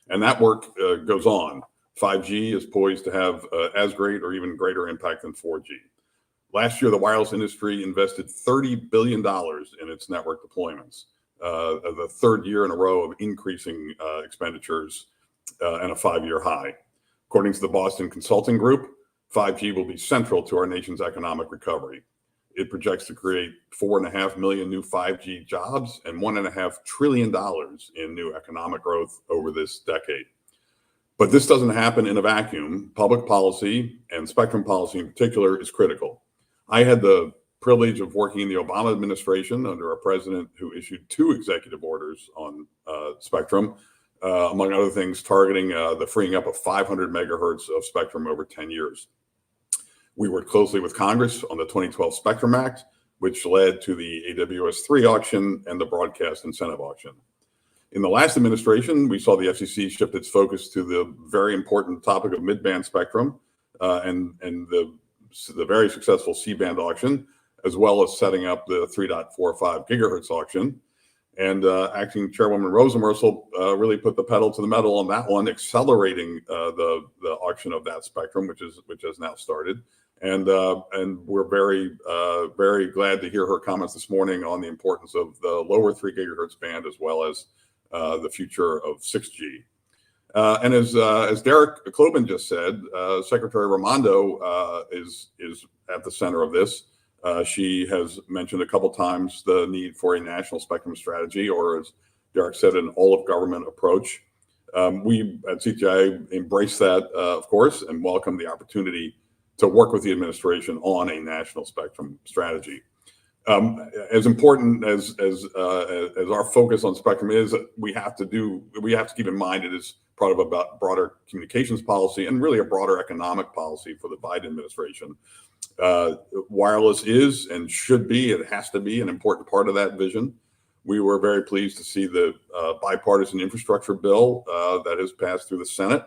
And that work goes on. 5G is poised to have as great or even greater impact than 4G. Last year, the wireless industry invested $30 billion in its network deployments, the third year in a row of increasing expenditures and a 5-year high. According to the Boston Consulting Group, 5G will be central to our nation's economic recovery. It projects to create 4.5 million new 5G jobs and $1.5 trillion in new economic growth over this decade. But this doesn't happen in a vacuum. Public policy, and spectrum policy in particular, is critical. I had the privilege of working in the Obama administration under a president who issued 2 executive orders on spectrum, among other things, targeting the freeing up of 500 megahertz of spectrum over 10 years. We worked closely with Congress on the 2012 Spectrum Act, which led to the AWS-3 auction and the broadcast incentive auction. In the last administration, we saw the FCC shift its focus to the very important topic of mid-band spectrum and the very successful C-band auction, as well as setting up the 3.45 gigahertz auction. And Acting Chairwoman Rosenworcel really put the pedal to the metal on that one, accelerating the auction of that spectrum, which has now started. And we're very glad to hear her comments this morning on the importance of the lower 3 gigahertz band, as well as the future of 6G. And as Derek Klobin just said, Secretary Raimondo is at the center of this. She has mentioned a couple times the need for a national spectrum strategy, or as Derek said, an all-of-government approach. We at CTI embrace that, of course, and welcome the opportunity to work with the administration on a national spectrum strategy. As important as our focus on spectrum is, we have to keep in mind it is part of a broader communications policy and really a broader economic policy for the Biden administration. Wireless is and should be, it has to be an important part of that vision. We were very pleased to see the bipartisan infrastructure bill that has passed through the Senate.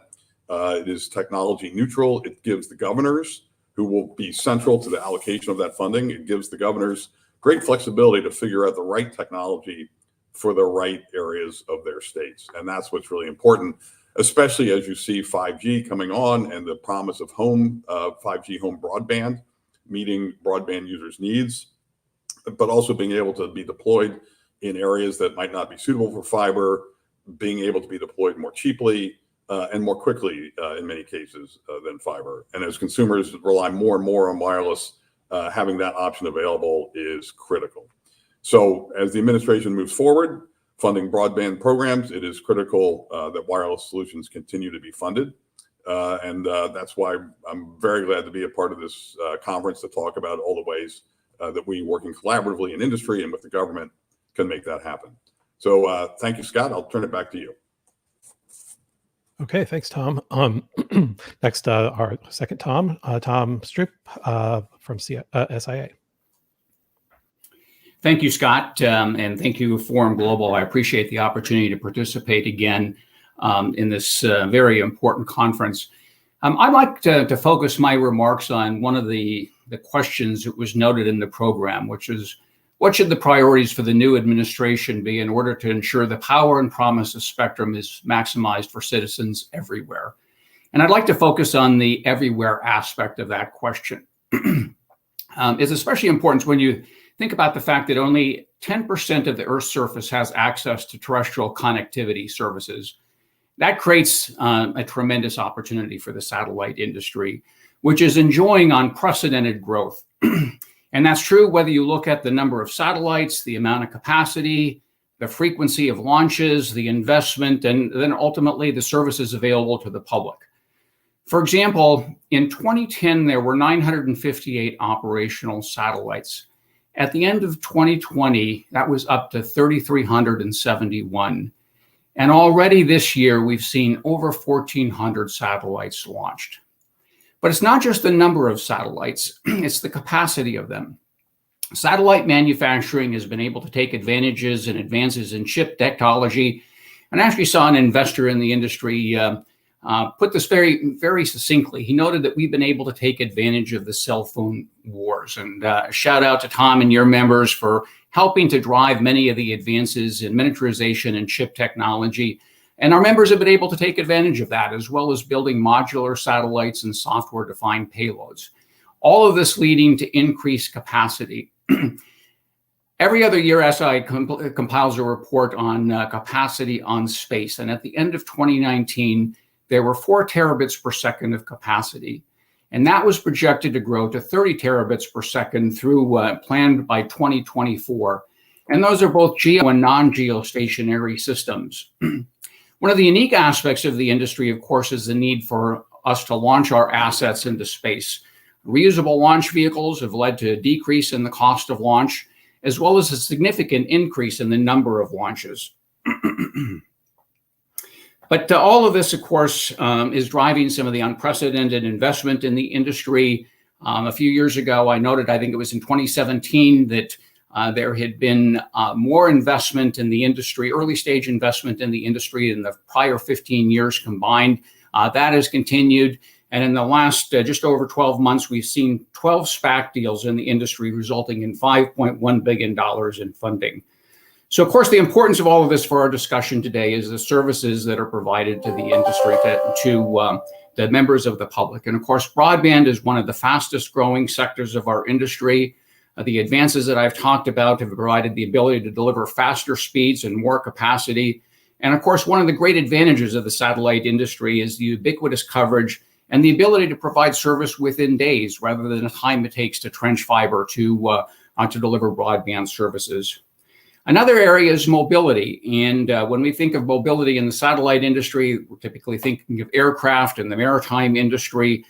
It is technology neutral. It gives the governors, who will be central to the allocation of that funding, it gives the governors great flexibility to figure out the right technology for the right areas of their states. And that's what's really important, especially as you see 5G coming on and the promise of 5G home broadband, meeting broadband users' needs, but also being able to be deployed in areas that might not be suitable for fiber, being able to be deployed more cheaply and more quickly in many cases than fiber. And as consumers rely more and more on wireless, having that option available is critical. So as the administration moves forward, funding broadband programs, it is critical that wireless solutions continue to be funded. And that's why I'm very glad to be a part of this conference to talk about all the ways that we, working collaboratively in industry and with the government, can make that happen. So thank you, Scott. I'll turn it back to you.
Okay, thanks, Tom. Next, our second Tom, Tom Stroop from SIA.
Thank you, Scott, and thank you, Forum Global. I appreciate the opportunity to participate again in this very important conference. I'd like to focus my remarks on one of the questions that was noted in the program, which is, what should the priorities for the new administration be in order to ensure the power and promise of spectrum is maximized for citizens everywhere? And I'd like to focus on the everywhere aspect of that question. It's especially important when you think about the fact that only 10% of the Earth's surface has access to terrestrial connectivity services. That creates a tremendous opportunity for the satellite industry, which is enjoying unprecedented growth. And that's true whether you look at the number of satellites, the amount of capacity, the frequency of launches, the investment, and then ultimately the services available to the public. For example, in 2010, there were 958 operational satellites. At the end of 2020, that was up to 3,371. And already this year, we've seen over 1,400 satellites launched. But it's not just the number of satellites, it's the capacity of them. Satellite manufacturing has been able to take advantages and advances in chip technology. And I actually saw an investor in the industry put this very, very succinctly. He noted that we've been able to take advantage of the cell phone wars. And shout out to Tom and your members for helping to drive many of the advances in miniaturization and chip technology. And our members have been able to take advantage of that, as well as building modular satellites and software-defined payloads. All of this leading to increased capacity. Every other year, SI compiles a report on capacity on space. And at the end of 2019, there were 4 terabits per second of capacity. And that was projected to grow to 30 terabits per second through planned by 2024. And those are both geo and non-geostationary systems. One of the unique aspects of the industry, of course, is the need for us to launch our assets into space. Reusable launch vehicles have led to a decrease in the cost of launch, as well as a significant increase in the number of launches. But all of this, of course, is driving some of the unprecedented investment in the industry. A few years ago, I noted, I think it was in 2017, that there had been more investment in the industry, early stage investment in the industry in the prior 15 years combined. That has continued. And in the last just over 12 months, we've seen 12 SPAC deals in the industry, resulting in $5.1 billion in funding. So, of course, the importance of all of this for our discussion today is the services that are provided to the industry, to the members of the public. And of course, broadband is one of the fastest growing sectors of our industry. The advances that I've talked about have provided the ability to deliver faster speeds and more capacity. And of course, one of the great advantages of the satellite industry is the ubiquitous coverage and the ability to provide service within days rather than the time it takes to trench fiber to deliver broadband services. Another area is mobility. And when we think of mobility in the satellite industry, we're typically thinking of aircraft and the maritime industry,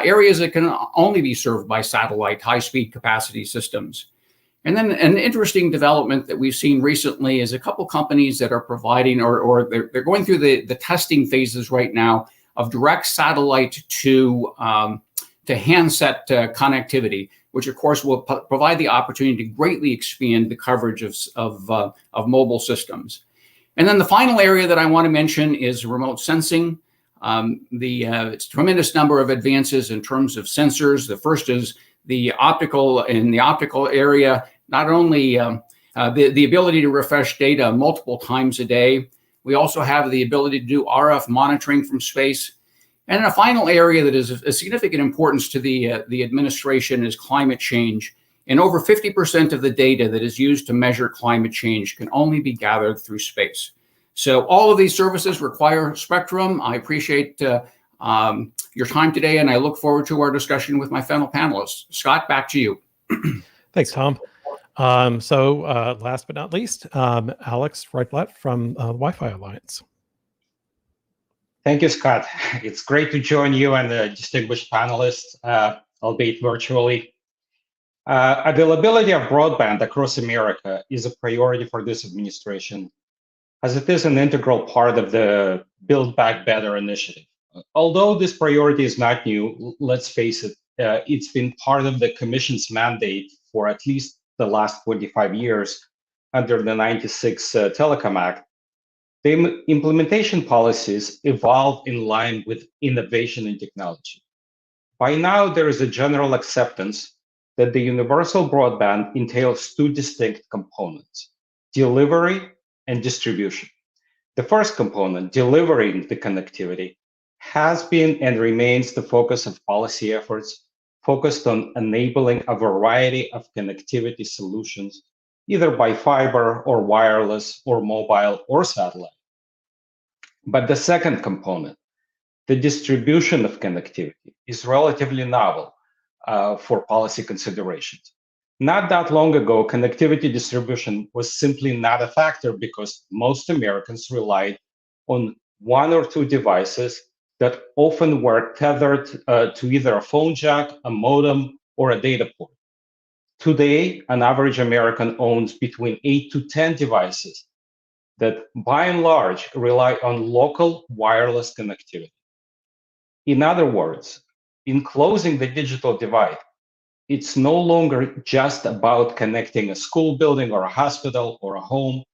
areas that can only be served by satellite high-speed capacity systems. And then an interesting development that we've seen recently is a couple companies that are providing, or they're going through the testing phases right now of direct satellite to handset connectivity, which of course will provide the opportunity to greatly expand the coverage of mobile systems. And then the final area that I want to mention is remote sensing. It's a tremendous number of advances in terms of sensors. The first is the optical area, not only the ability to refresh data multiple times a day. We also have the ability to do RF monitoring from space. And then a final area that is of significant importance to the administration is climate change. And over 50% of the data that is used to measure climate change can only be gathered through space. So all of these services require spectrum. I appreciate your time today, and I look forward to our discussion with my fellow panelists. Scott, back to you.
Thanks, Tom. Last but not least, Alex Reitblatt from the Wi-Fi Alliance.
Thank you, Scott. It's great to join you and the distinguished panelists, albeit virtually. Availability of broadband across America is a priority for this administration, as it is an integral part of the Build Back Better initiative. Although this priority is not new, let's face it, it's been part of the Commission's mandate for at least the last 25 years under the '96 Telecom Act. The implementation policies evolve in line with innovation in technology. By now, there is a general acceptance that the universal broadband entails two distinct components: delivery and distribution. The first component, delivering the connectivity, has been and remains the focus of policy efforts focused on enabling a variety of connectivity solutions, either by fiber or wireless or mobile or satellite. But the second component, the distribution of connectivity, is relatively novel for policy considerations. Not that long ago, connectivity distribution was simply not a factor because most Americans relied on one or two devices that often were tethered to either a phone jack, a modem, or a data port. Today, an average American owns between 8 to 10 devices that by and large rely on local wireless connectivity. In other words, in closing the digital divide, it's no longer just about connecting a school building or a hospital or a home,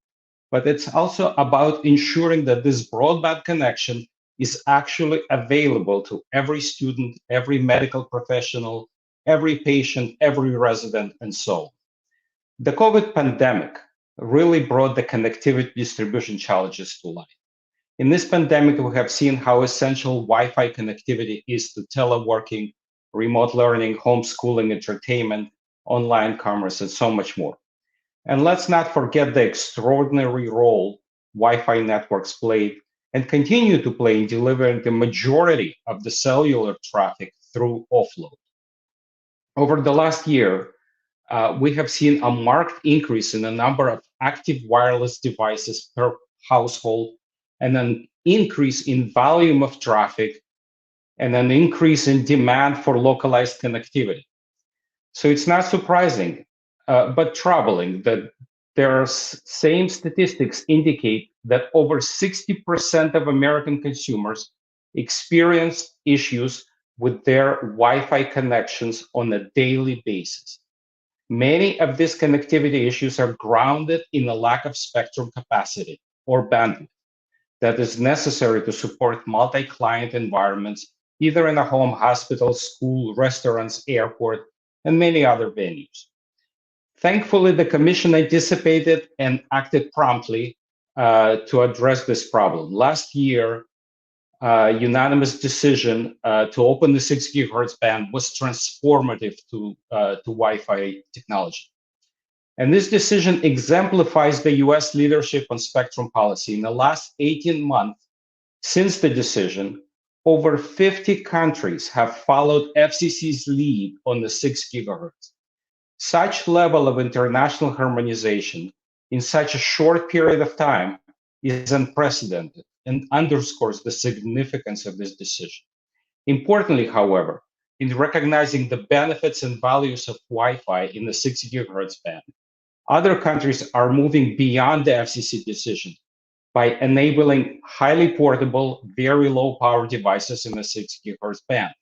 but it's also about ensuring that this broadband connection is actually available to every student, every medical professional, every patient, every resident, and so on. The COVID pandemic really brought the connectivity distribution challenges to light. In this pandemic, we have seen how essential Wi-Fi connectivity is to teleworking, remote learning, homeschooling, entertainment, online commerce, and so much more. And let's not forget the extraordinary role Wi-Fi networks played and continue to play in delivering the majority of the cellular traffic through offload. Over the last year, we have seen a marked increase in the number of active wireless devices per household, and an increase in volume of traffic, and an increase in demand for localized connectivity. So it's not surprising, but troubling that their same statistics indicate that over 60% of American consumers experience issues with their Wi-Fi connections on a daily basis. Many of these connectivity issues are grounded in a lack of spectrum capacity or bandwidth that is necessary to support multi-client environments, either in a home, hospital, school, restaurants, airport, and many other venues. Thankfully, the Commission anticipated and acted promptly to address this problem. Last year, unanimous decision to open the 6 gigahertz band was transformative to Wi-Fi technology. And this decision exemplifies the US leadership on spectrum policy. In the last 18 months since the decision, over 50 countries have followed FCC's lead on the 6 gigahertz. Such level of international harmonization in such a short period of time is unprecedented and underscores the significance of this decision. Importantly, however, in recognizing the benefits and values of Wi-Fi in the 6 gigahertz band, other countries are moving beyond the FCC decision by enabling highly portable, very low power devices in the 6 gigahertz band.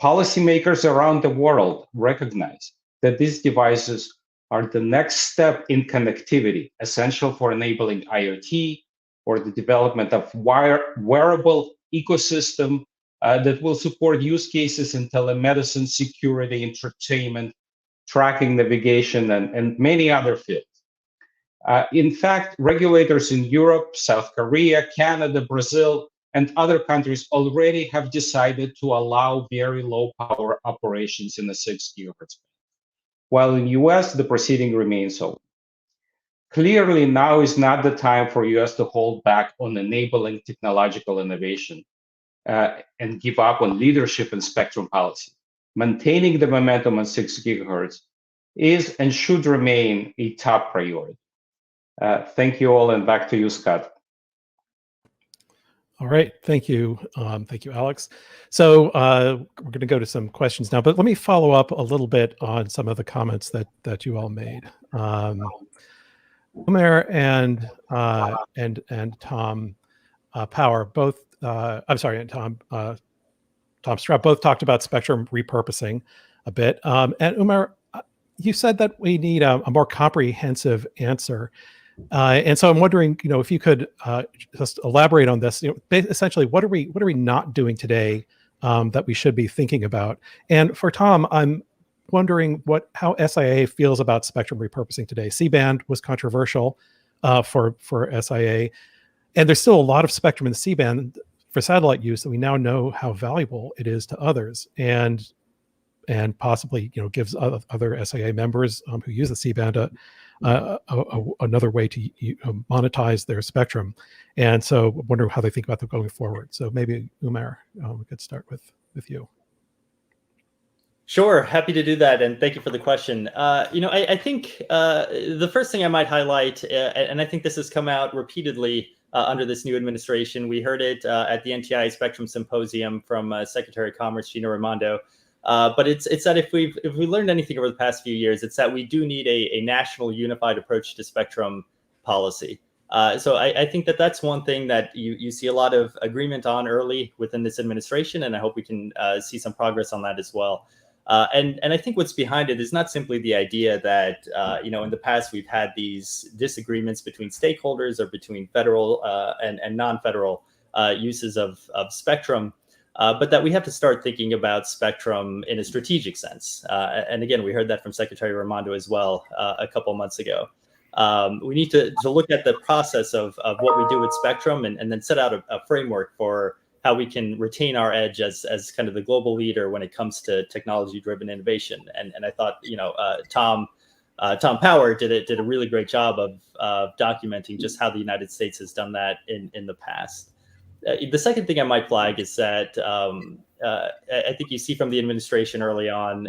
Policymakers around the world recognize that these devices are the next step in connectivity, essential for enabling IoT or the development of wearable ecosystem that will support use cases in telemedicine, security, entertainment, tracking, navigation, and many other fields. In fact, regulators in Europe, South Korea, Canada, Brazil, and other countries already have decided to allow very low power operations in the 6 gigahertz band, while in US, the proceeding remains open. Clearly, now is not the time for US to hold back on enabling technological innovation and give up on leadership in spectrum policy. Maintaining the momentum on 6 gigahertz is and should remain a top priority. Thank you all, and back to you, Scott.
All right, thank you. Thank you, Alex. So we're going to go to some questions now, but let me follow up a little bit on some of the comments that you all made. Umair and Tom Power both, I'm sorry, and Tom Straub both talked about spectrum repurposing a bit. And Umair, you said that we need a more comprehensive answer. And so I'm wondering, if you could just elaborate on this. Essentially, what are we not doing today that we should be thinking about? And for Tom, I'm wondering how SIA feels about spectrum repurposing today. C-band was controversial for SIA, and there's still a lot of spectrum in the C-band for satellite use that we now know how valuable it is to others, and possibly gives other SIA members who use the C-band another way to monetize their spectrum. And so I wonder how they think about that going forward. So maybe Umair, we could start with you.
Sure, happy to do that, and thank you for the question. I think the first thing I might highlight, and I think this has come out repeatedly under this new administration, we heard it at the NTI Spectrum Symposium from Secretary of Commerce Gina Raimondo. But it's that if we learned anything over the past few years, it's that we do need a national unified approach to spectrum policy. So I think that's one thing that you see a lot of agreement on early within this administration, and I hope we can see some progress on that as well. And I think what's behind it is not simply the idea that in the past we've had these disagreements between stakeholders or between federal and non-federal uses of spectrum. But that we have to start thinking about spectrum in a strategic sense. And again, we heard that from Secretary Raimondo as well a couple months ago. We need to look at the process of what we do with spectrum and then set out a framework for how we can retain our edge as kind of the global leader when it comes to technology-driven innovation. And I thought, Tom Power did a really great job of documenting just how the United States has done that in the past. The second thing I might flag is that I think you see from the administration early on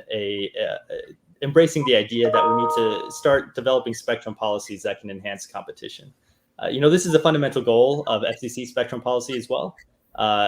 embracing the idea that we need to start developing spectrum policies that can enhance competition. This is a fundamental goal of FCC spectrum policy as well,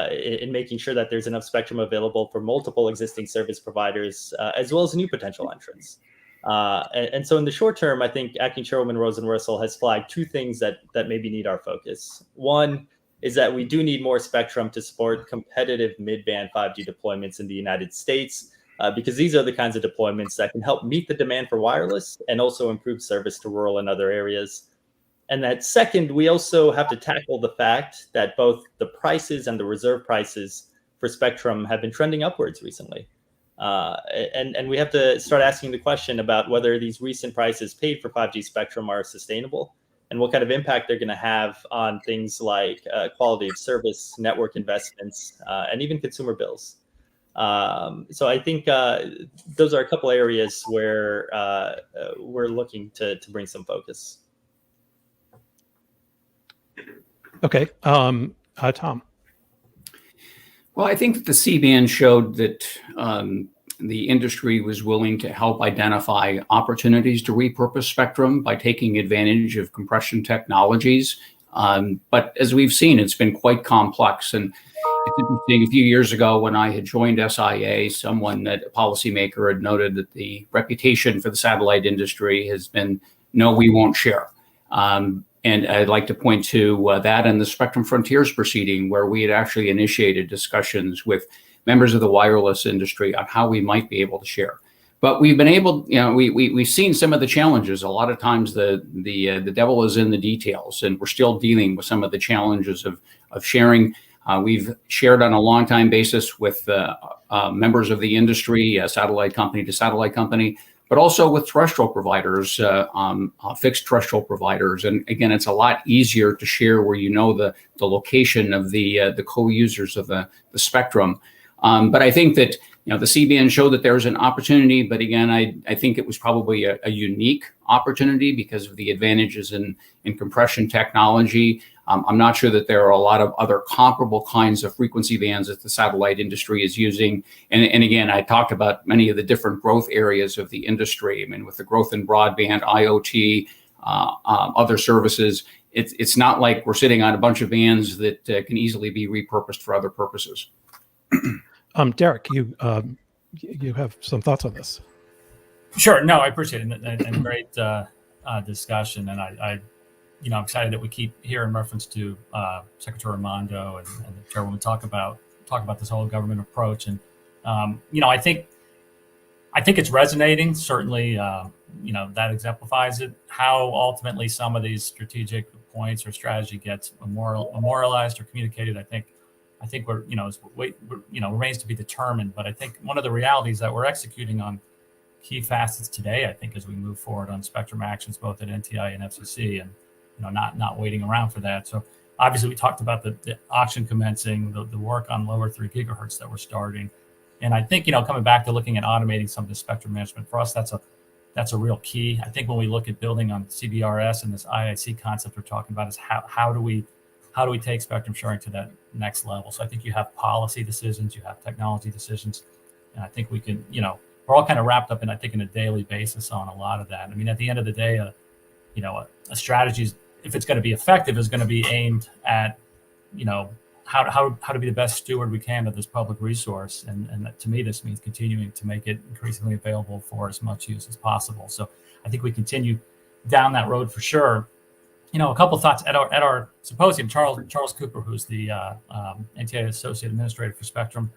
in making sure that there's enough spectrum available for multiple existing service providers, as well as new potential entrants. And so in the short term, I think Acting Chairwoman Rosenworcel has flagged two things that maybe need our focus. One is that we do need more spectrum to support competitive mid-band 5G deployments in the United States, because these are the kinds of deployments that can help meet the demand for wireless and also improve service to rural and other areas. And that second, we also have to tackle the fact that both the prices and the reserve prices for spectrum have been trending upwards recently. And we have to start asking the question about whether these recent prices paid for 5G spectrum are sustainable and what kind of impact they're going to have on things like quality of service, network investments, and even consumer bills. So I think those are a couple areas where we're looking to bring some focus.
Okay, Tom.
Well, I think that the C-band showed that the industry was willing to help identify opportunities to repurpose spectrum by taking advantage of compression technologies. But as we've seen, it's been quite complex. And it's interesting, a few years ago when I had joined SIA, a policymaker had noted that the reputation for the satellite industry has been, no, we won't share. And I'd like to point to that and the Spectrum Frontiers proceeding, where we had actually initiated discussions with members of the wireless industry on how we might be able to share. But we've been able, we've seen some of the challenges. A lot of times the devil is in the details, and we're still dealing with some of the challenges of sharing. We've shared on a long-time basis with members of the industry, satellite company to satellite company, but also with terrestrial providers, fixed terrestrial providers. And again, it's a lot easier to share where you know the location of the co-users of the spectrum. But I think that the C-band showed that there's an opportunity, but again, I think it was probably a unique opportunity because of the advantages in compression technology. I'm not sure that there are a lot of other comparable kinds of frequency bands that the satellite industry is using. And again, I talked about many of the different growth areas of the industry. I mean, with the growth in broadband, IoT, other services, it's not like we're sitting on a bunch of bands that can easily be repurposed for other purposes.
Derek, you have some thoughts on this?
Sure. No, I appreciate it, and great discussion. And I'm excited that we keep hearing reference to Secretary Raimondo and the chairwoman talk about this whole government approach. And I think it's resonating. Certainly, that exemplifies it. How ultimately some of these strategic points or strategy gets memorialized or communicated, I think remains to be determined. But I think one of the realities that we're executing on key facets today, I think, as we move forward on spectrum actions, both at NTI and FCC, and not waiting around for that. So obviously we talked about the auction commencing, the work on lower 3 gigahertz that we're starting. And I think, coming back to looking at automating some of the spectrum management, for us, that's a real key. I think when we look at building on CBRS and this IIC concept we're talking about is how do we take spectrum sharing to that next level? So I think you have policy decisions, you have technology decisions, and I think we can, we're all kind of wrapped up in, I think, in a daily basis on a lot of that. I mean, at the end of the day, a strategy, if it's going to be effective, is going to be aimed at, how to be the best steward we can of this public resource. And to me, this means continuing to make it increasingly available for as much use as possible. So I think we continue down that road for sure. A couple of thoughts at our symposium. Charles Cooper, who's the NTIA Associate Administrator for Spectrum,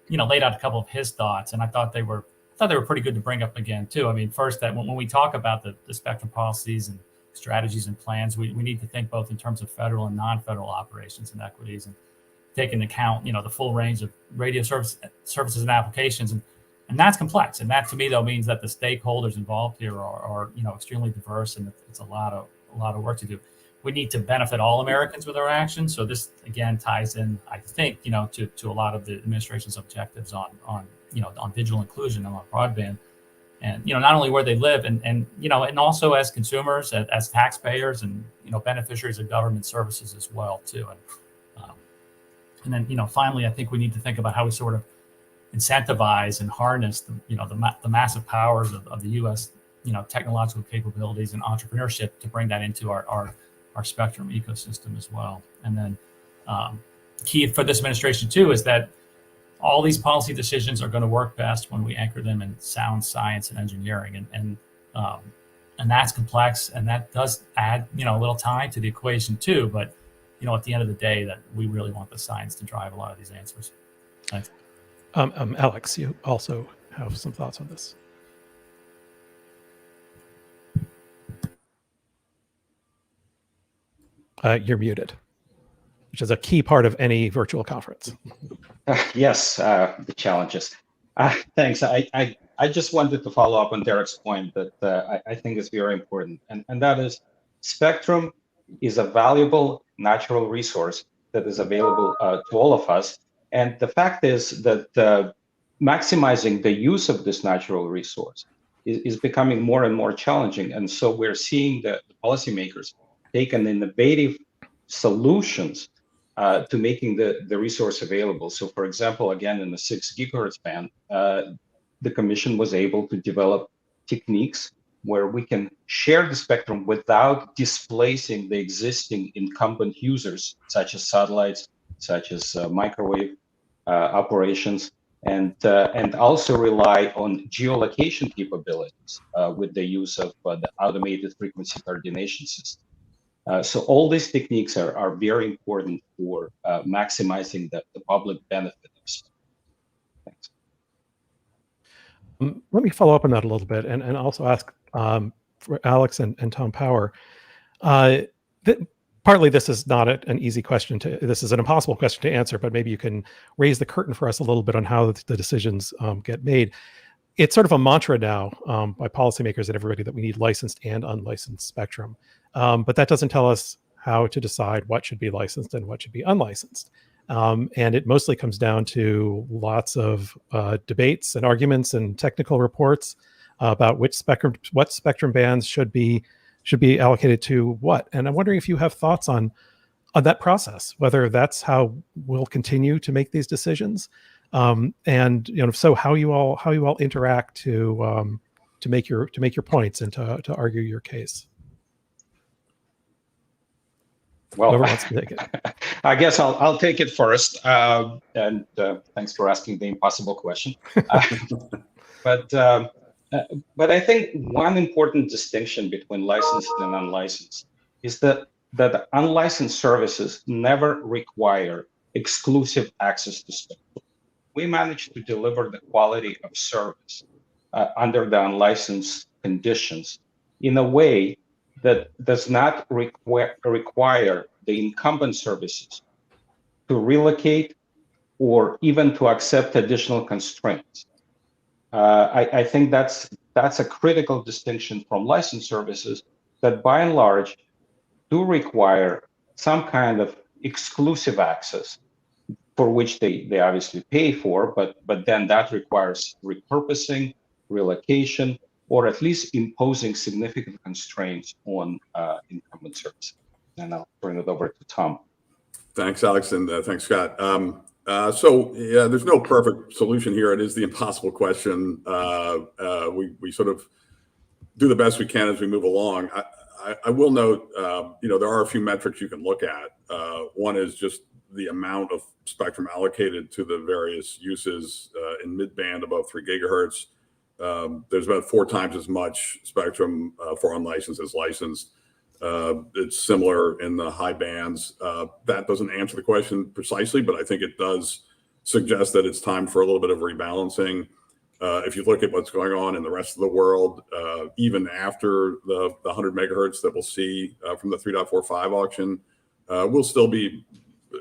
laid out a couple of his thoughts, and I thought they were pretty good to bring up again too. I mean, first, that when we talk about the spectrum policies and strategies and plans, we need to think both in terms of federal and non-federal operations and equities, and take into account the full range of radio services and applications, and that's complex. And that, to me, though, means that the stakeholders involved here are extremely diverse, and it's a lot of work to do. We need to benefit all Americans with our actions. So this again ties in, I think, to a lot of the administration's objectives on digital inclusion and on broadband, and not only where they live, and also as consumers, as taxpayers, and beneficiaries of government services as well too. And then finally, I think we need to think about how we sort of incentivize and harness the massive powers of the U.S. Technological capabilities and entrepreneurship to bring that into our spectrum ecosystem as well. And then key for this administration too is that all these policy decisions are going to work best when we anchor them in sound science and engineering, and that's complex, and that does add a little time to the equation too. But at the end of the day, that we really want the science to drive a lot of these answers. Thanks.
Alex, you also have some thoughts on this. You're muted, which is a key part of any virtual conference.
Yes, the challenges. Thanks. I just wanted to follow up on Derek's point that I think is very important, and that is spectrum is a valuable natural resource that is available to all of us. And the fact is that maximizing the use of this natural resource is becoming more and more challenging. And so we're seeing the policymakers take an innovative solutions to making the resource available. So for example, again, in the 6 gigahertz band, the Commission was able to develop techniques where we can share the spectrum without displacing the existing incumbent users, such as satellites, such as microwave operations, and also rely on geolocation capabilities with the use of the automated frequency coordination system. So all these techniques are very important for maximizing the public benefit of spectrum. Thanks.
Let me follow up on that a little bit and also ask for Alex and Tom Power. Partly this is not an easy question this is an impossible question to answer, but maybe you can raise the curtain for us a little bit on how the decisions get made. It's sort of a mantra now by policymakers and everybody that we need licensed and unlicensed spectrum. But that doesn't tell us how to decide what should be licensed and what should be unlicensed. And it mostly comes down to lots of debates and arguments and technical reports about what spectrum bands should be allocated to what. And I'm wondering if you have thoughts on that process, whether that's how we'll continue to make these decisions, and so how you all interact to make your points and to argue your case.
Well,
whoever wants to take it.
I guess I'll take it first. And thanks for asking the impossible question. But I think one important distinction between licensed and unlicensed is that unlicensed services never require exclusive access to spectrum. We manage to deliver the quality of service under the unlicensed conditions in a way that does not require the incumbent services to relocate or even to accept additional constraints. I think that's a critical distinction from licensed services that by and large do require some kind of exclusive access for which they obviously pay for, but then that requires repurposing, relocation, or at least imposing significant constraints on incumbent services. And I'll turn it over to Tom.
Thanks, Alex, and thanks, Scott. So yeah, there's no perfect solution here. It is the impossible question. We sort of do the best we can as we move along. I will note, there are a few metrics you can look at. One is just the amount of spectrum allocated to the various uses in mid-band above 3 gigahertz. There's about 4 times as much spectrum for unlicensed as licensed. It's similar in the high bands. That doesn't answer the question precisely, but I think it does suggest that it's time for a little bit of rebalancing. If you look at what's going on in the rest of the world, even after the 100 megahertz that we'll see from the 3.45 auction, we'll still be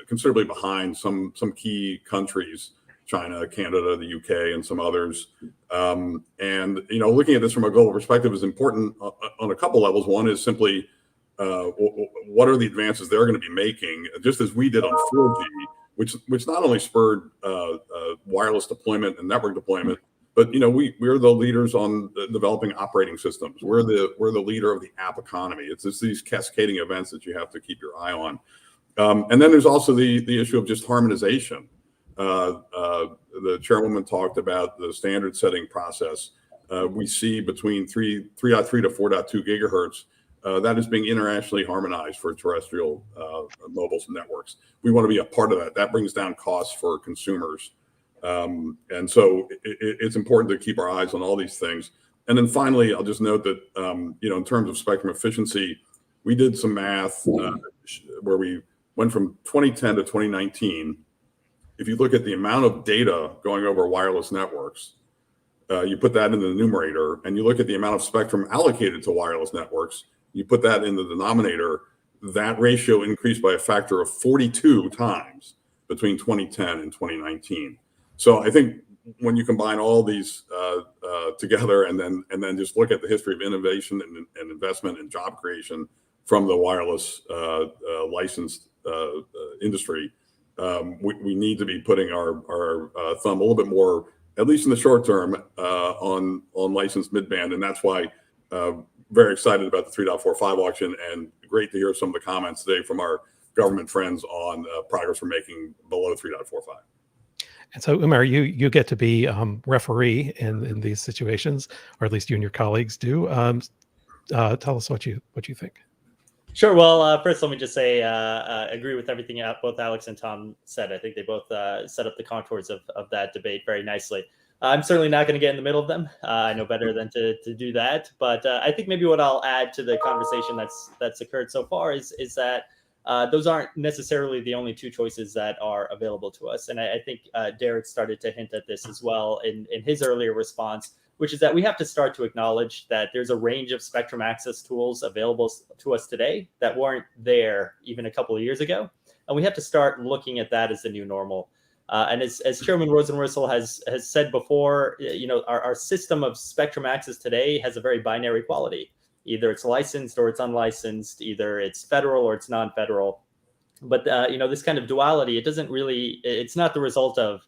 considerably behind some key countries, China, Canada, the UK, and some others. And looking at this from a global perspective is important on a couple levels. One is simply what are the advances they're going to be making, just as we did on 4G, which not only spurred wireless deployment and network deployment, but we're the leaders on developing operating systems. We're the leader of the app economy. It's just these cascading events that you have to keep your eye on. And then there's also the issue of just harmonization. The chairwoman talked about the standard setting process. We see between 3.3 to 4.2 gigahertz. That is being internationally harmonized for terrestrial mobile networks. We want to be a part of that. That brings down costs for consumers. And so it's important to keep our eyes on all these things. And then finally, I'll just note that, in terms of spectrum efficiency, we did some math where we went from 2010 to 2019. If you look at the amount of data going over wireless networks, you put that in the numerator, and you look at the amount of spectrum allocated to wireless networks, you put that in the denominator, that ratio increased by a factor of 42 times between 2010 and 2019. So I think when you combine all these together, and then just look at the history of innovation and investment and job creation from the wireless licensed industry, we need to be putting our thumb a little bit more, at least in the short term, on licensed midband, and that's why very excited about the 3.45 auction, and great to hear some of the comments today from our government friends on progress we're making below 3.45.
And so, Umar, you get to be referee in these situations, or at least you and your colleagues do. Tell us what you think.
Sure. Well, first, let me just say, agree with everything both Alex and Tom said. I think they both set up the contours of that debate very nicely. I'm certainly not going to get in the middle of them. I know better than to do that. But I think maybe what I'll add to the conversation that's occurred so far is that those aren't necessarily the only two choices that are available to us. And I think Derek started to hint at this as well in his earlier response, which is that we have to start to acknowledge that there's a range of spectrum access tools available to us today that weren't there even a couple of years ago. And we have to start looking at that as the new normal. And as Chairman Rosenworcel has said before, our system of spectrum access today has a very binary quality. Either it's licensed or it's unlicensed, either it's federal or it's non-federal. But this kind of duality, it's not the result of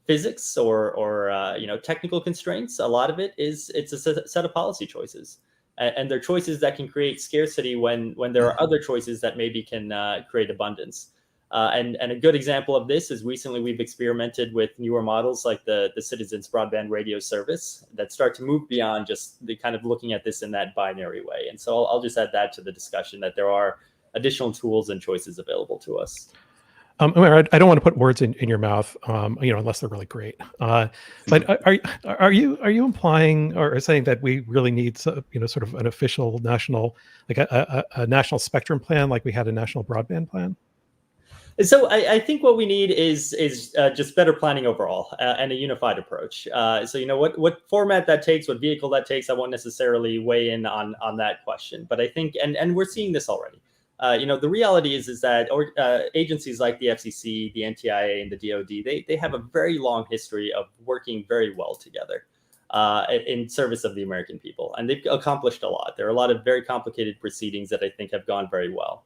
physics or technical constraints. A lot of it's a set of policy choices, and they're choices that can create scarcity when there are other choices that maybe can create abundance. And a good example of this is recently we've experimented with newer models like the Citizens Broadband Radio Service that start to move beyond just the kind of looking at this in that binary way. And so I'll just add that to the discussion, that there are additional tools and choices available to us.
Umar, I don't want to put words in your mouth, unless they're really great. But are you implying or saying that we really need, sort of an official national, like a national spectrum plan, like we had a national broadband plan?
So I think what we need is just better planning overall and a unified approach. So what format that takes, what vehicle that takes, I won't necessarily weigh in on that question. But I think, and we're seeing this already. The reality is that agencies like the FCC, the NTIA, and the DoD, they have a very long history of working very well together in service of the American people, and they've accomplished a lot. There are a lot of very complicated proceedings that I think have gone very well.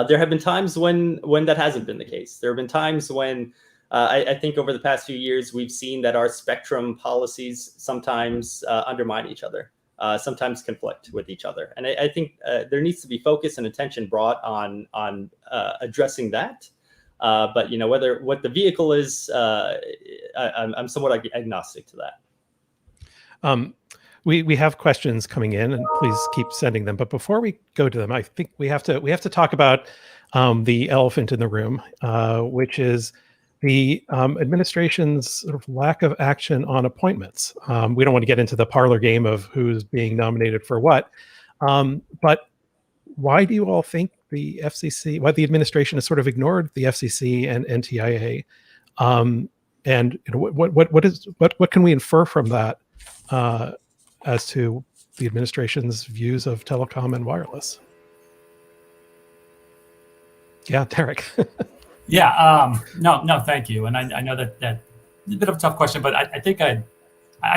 There have been times when that hasn't been the case. There have been times when I think over the past few years, we've seen that our spectrum policies sometimes undermine each other, sometimes conflict with each other. And I think there needs to be focus and attention brought on addressing that. But whether what the vehicle is, I'm somewhat agnostic to that.
We have questions coming in, and please keep sending them. But before we go to them, I think we have to talk about the elephant in the room, which is the administration's sort of lack of action on appointments. We don't want to get into the parlor game of who's being nominated for what, but why do you all think the FCC, why the administration has sort of ignored the FCC and NTIA, and what can we infer from that as to the administration's views of telecom and wireless? Yeah, Derek.
Yeah, no, thank you. And I know that that's a bit of a tough question, but I think I'd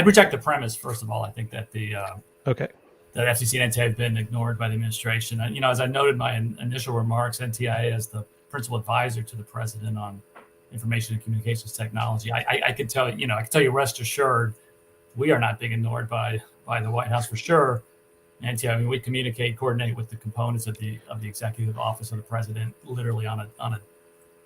reject the premise. First of all, I think that that FCC and NTIA have been ignored by the administration. And, as I noted in my initial remarks, NTIA is the principal advisor to the president on information and communications technology. I could tell you, rest assured, we are not being ignored by the White House for sure. NTIA, we communicate, coordinate with the components of the executive office of the president literally on a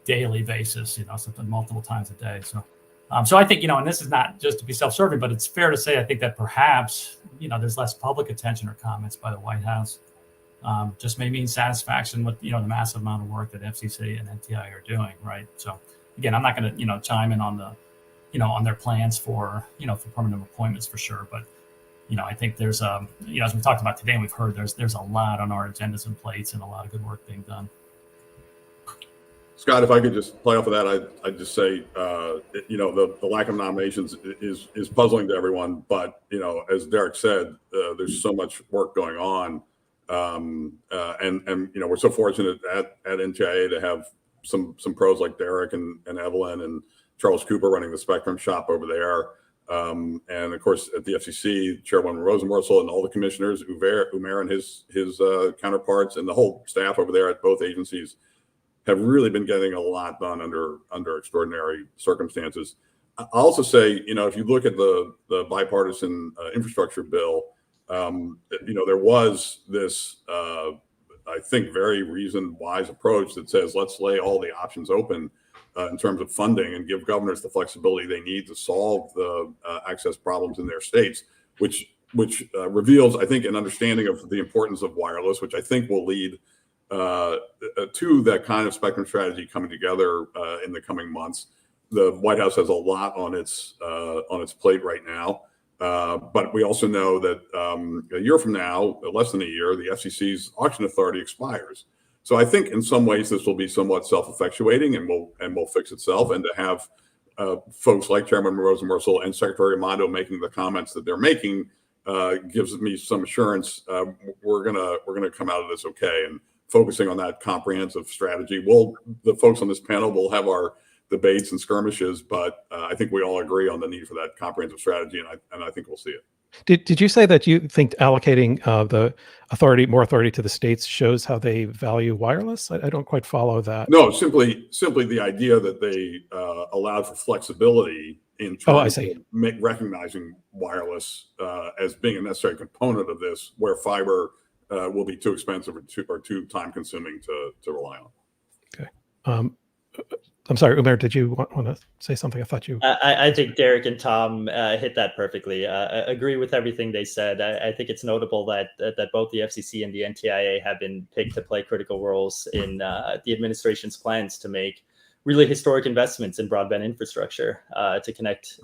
daily basis, something multiple times a day. So I think, and this is not just to be self-serving, but it's fair to say, I think that perhaps, there's less public attention or comments by the White House. Just may mean satisfaction with, the massive amount of work that FCC and NTIA are doing, right? So again, I'm not going to, chime in on on their plans for permanent appointments for sure. But, I think there's, as we talked about today and we've heard, there's a lot on our agendas and plates and a lot of good work being done.
Scott, if I could just play off of that, I'd just say, the lack of nominations is puzzling to everyone. But, as Derek said, there's so much work going on. And we're so fortunate at NTIA to have, some pros like Derek and Evelyn and Charles Cooper running the Spectrum shop over there. And of course, at the FCC, Chairwoman Rosenworcel and all the commissioners, Umair and his counterparts, and the whole staff over there at both agencies have really been getting a lot done under extraordinary circumstances. I'll also say, if you look at the bipartisan infrastructure bill, there was this, I think, very reasoned, wise approach that says, let's lay all the options open in terms of funding and give governors the flexibility they need to solve the access problems in their states, which reveals, I think, an understanding of the importance of wireless, which I think will lead to that kind of spectrum strategy coming together in the coming months. The White House has a lot on its plate right now, but we also know that a year from now, less than a year, the FCC's auction authority expires. So I think in some ways this will be somewhat self-effectuating and will fix itself. And to have folks like Chairman Rosenworcel and Secretary Raimondo making the comments that they're making gives me some assurance we're gonna come out of this okay. And focusing on that comprehensive strategy, the folks on this panel will have our debates and skirmishes, but I think we all agree on the need for that comprehensive strategy, and I think we'll see it.
Did you say that you think allocating more authority to the states shows how they value wireless? I don't quite follow that.
No, simply the idea that they allowed for flexibility in terms of recognizing wireless as being a necessary component of this, where fiber will be too expensive or too time consuming to rely on.
Okay. I'm sorry, Umair, did you want to say something? I thought you...
I think Derek and Tom hit that perfectly. I agree with everything they said. I think it's notable that both the FCC and the NTIA have been picked to play critical roles in the administration's plans to make really historic investments in broadband infrastructure to connect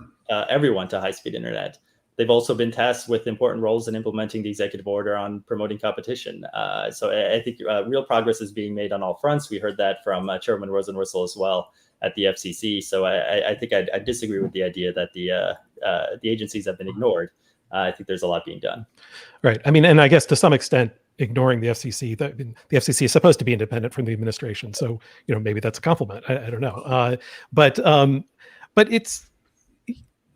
everyone to high-speed internet. They've also been tasked with important roles in implementing the executive order on promoting competition. So I think real progress is being made on all fronts. We heard that from Chairman Rosenworcel as well at the FCC. So I think I disagree with the idea that the agencies have been ignored. I think there's a lot being done.
Right. I mean, and I guess to some extent, ignoring the FCC, the FCC is supposed to be independent from the administration. So, maybe that's a compliment. I don't know. But it's,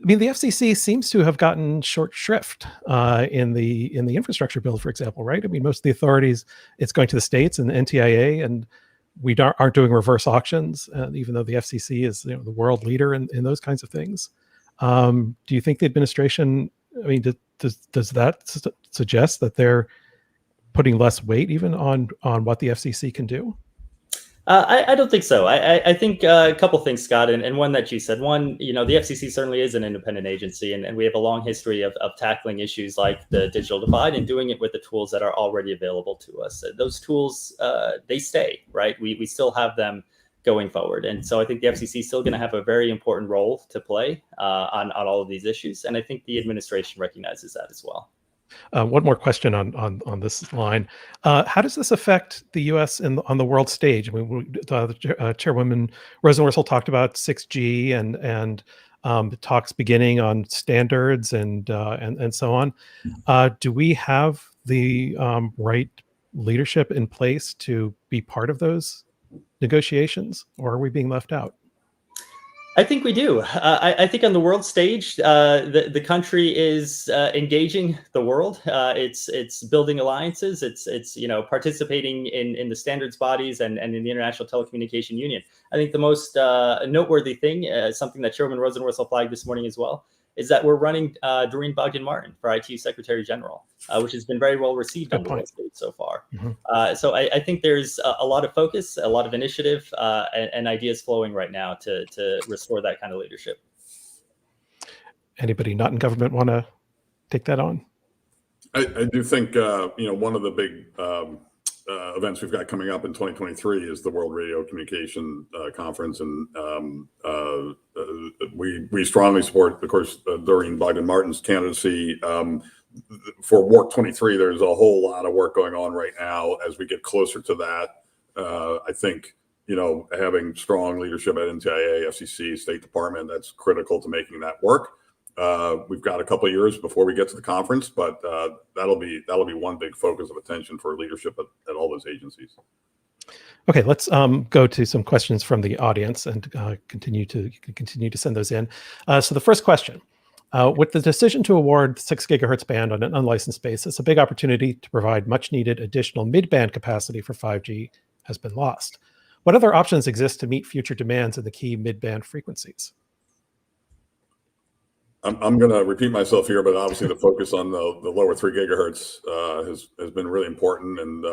I mean, the FCC seems to have gotten short shrift in the infrastructure bill, for example, right? I mean, most of the authorities, it's going to the states and the NTIA, and we aren't doing reverse auctions, even though the FCC is the world leader in those kinds of things. Do you think the administration, I mean, does that suggest that they're putting less weight even on what the FCC can do?
I don't think so. I think a couple things, Scott, and one that you said. One, the FCC certainly is an independent agency, and we have a long history of tackling issues like the digital divide and doing it with the tools that are already available to us. Those tools, they stay, right? We still have them going forward. And so I think the FCC is still going to have a very important role to play on all of these issues. And I think the administration recognizes that as well.
One more question on this line. How does this affect the U.S. on the world stage? I mean, Chairwoman Rosenworcel talked about 6G and talks beginning on standards and so on. Do we have the right leadership in place to be part of those negotiations, or are we being left out?
I think we do. I think on the world stage, the country is engaging the world. It's building alliances. It's participating in the standards bodies and in the International Telecommunication Union. I think the most noteworthy thing, something that Chairman Rosenworcel flagged this morning as well, is that we're running Doreen Bogdan-Martin for IT Secretary General, which has been very well received on the world stage so far. Mm-hmm. So I think there's a lot of focus, a lot of initiative, and ideas flowing right now to restore that kind of leadership.
Anybody not in government want to take that on?
I do think one of the big events we've got coming up in 2023 is the World Radio Communication Conference, and we strongly support, of course, Doreen Bogdan-Martin's candidacy for WARC 23. There's a whole lot of work going on right now as we get closer to that. I think having strong leadership at NTIA, FCC, State Department, that's critical to making that work. We've got a couple of years before we get to the conference, but that'll be one big focus of attention for leadership at all those agencies.
Okay, let's go to some questions from the audience and continue to send those in. So the first question, with the decision to award 6 gigahertz band on an unlicensed basis, a big opportunity to provide much needed additional mid-band capacity for 5G has been lost. What other options exist to meet future demands in the key mid-band frequencies?
I'm going to repeat myself here, but obviously the focus on the lower 3 gigahertz has been really important, and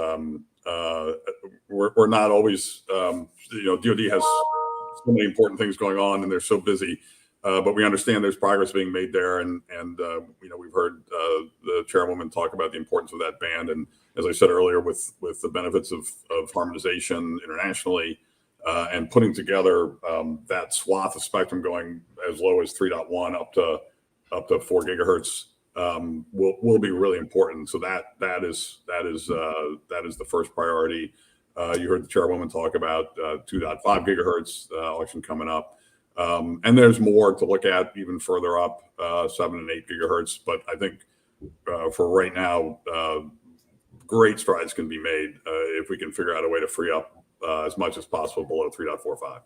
we're not always, DoD has so many important things going on, and they're so busy, but we understand there's progress being made there, and we've heard the chairwoman talk about the importance of that band, and as I said earlier, with the benefits of harmonization internationally. And putting together that swath of spectrum going as low as 3.1 up to 4 gigahertz will be really important. So that is the first priority. You heard the chairwoman talk about 2.5 gigahertz election coming up, and there's more to look at even further up, 7 and 8 gigahertz. But I think for right now, great strides can be made if we can figure out a way to free up as much as possible below 3.45.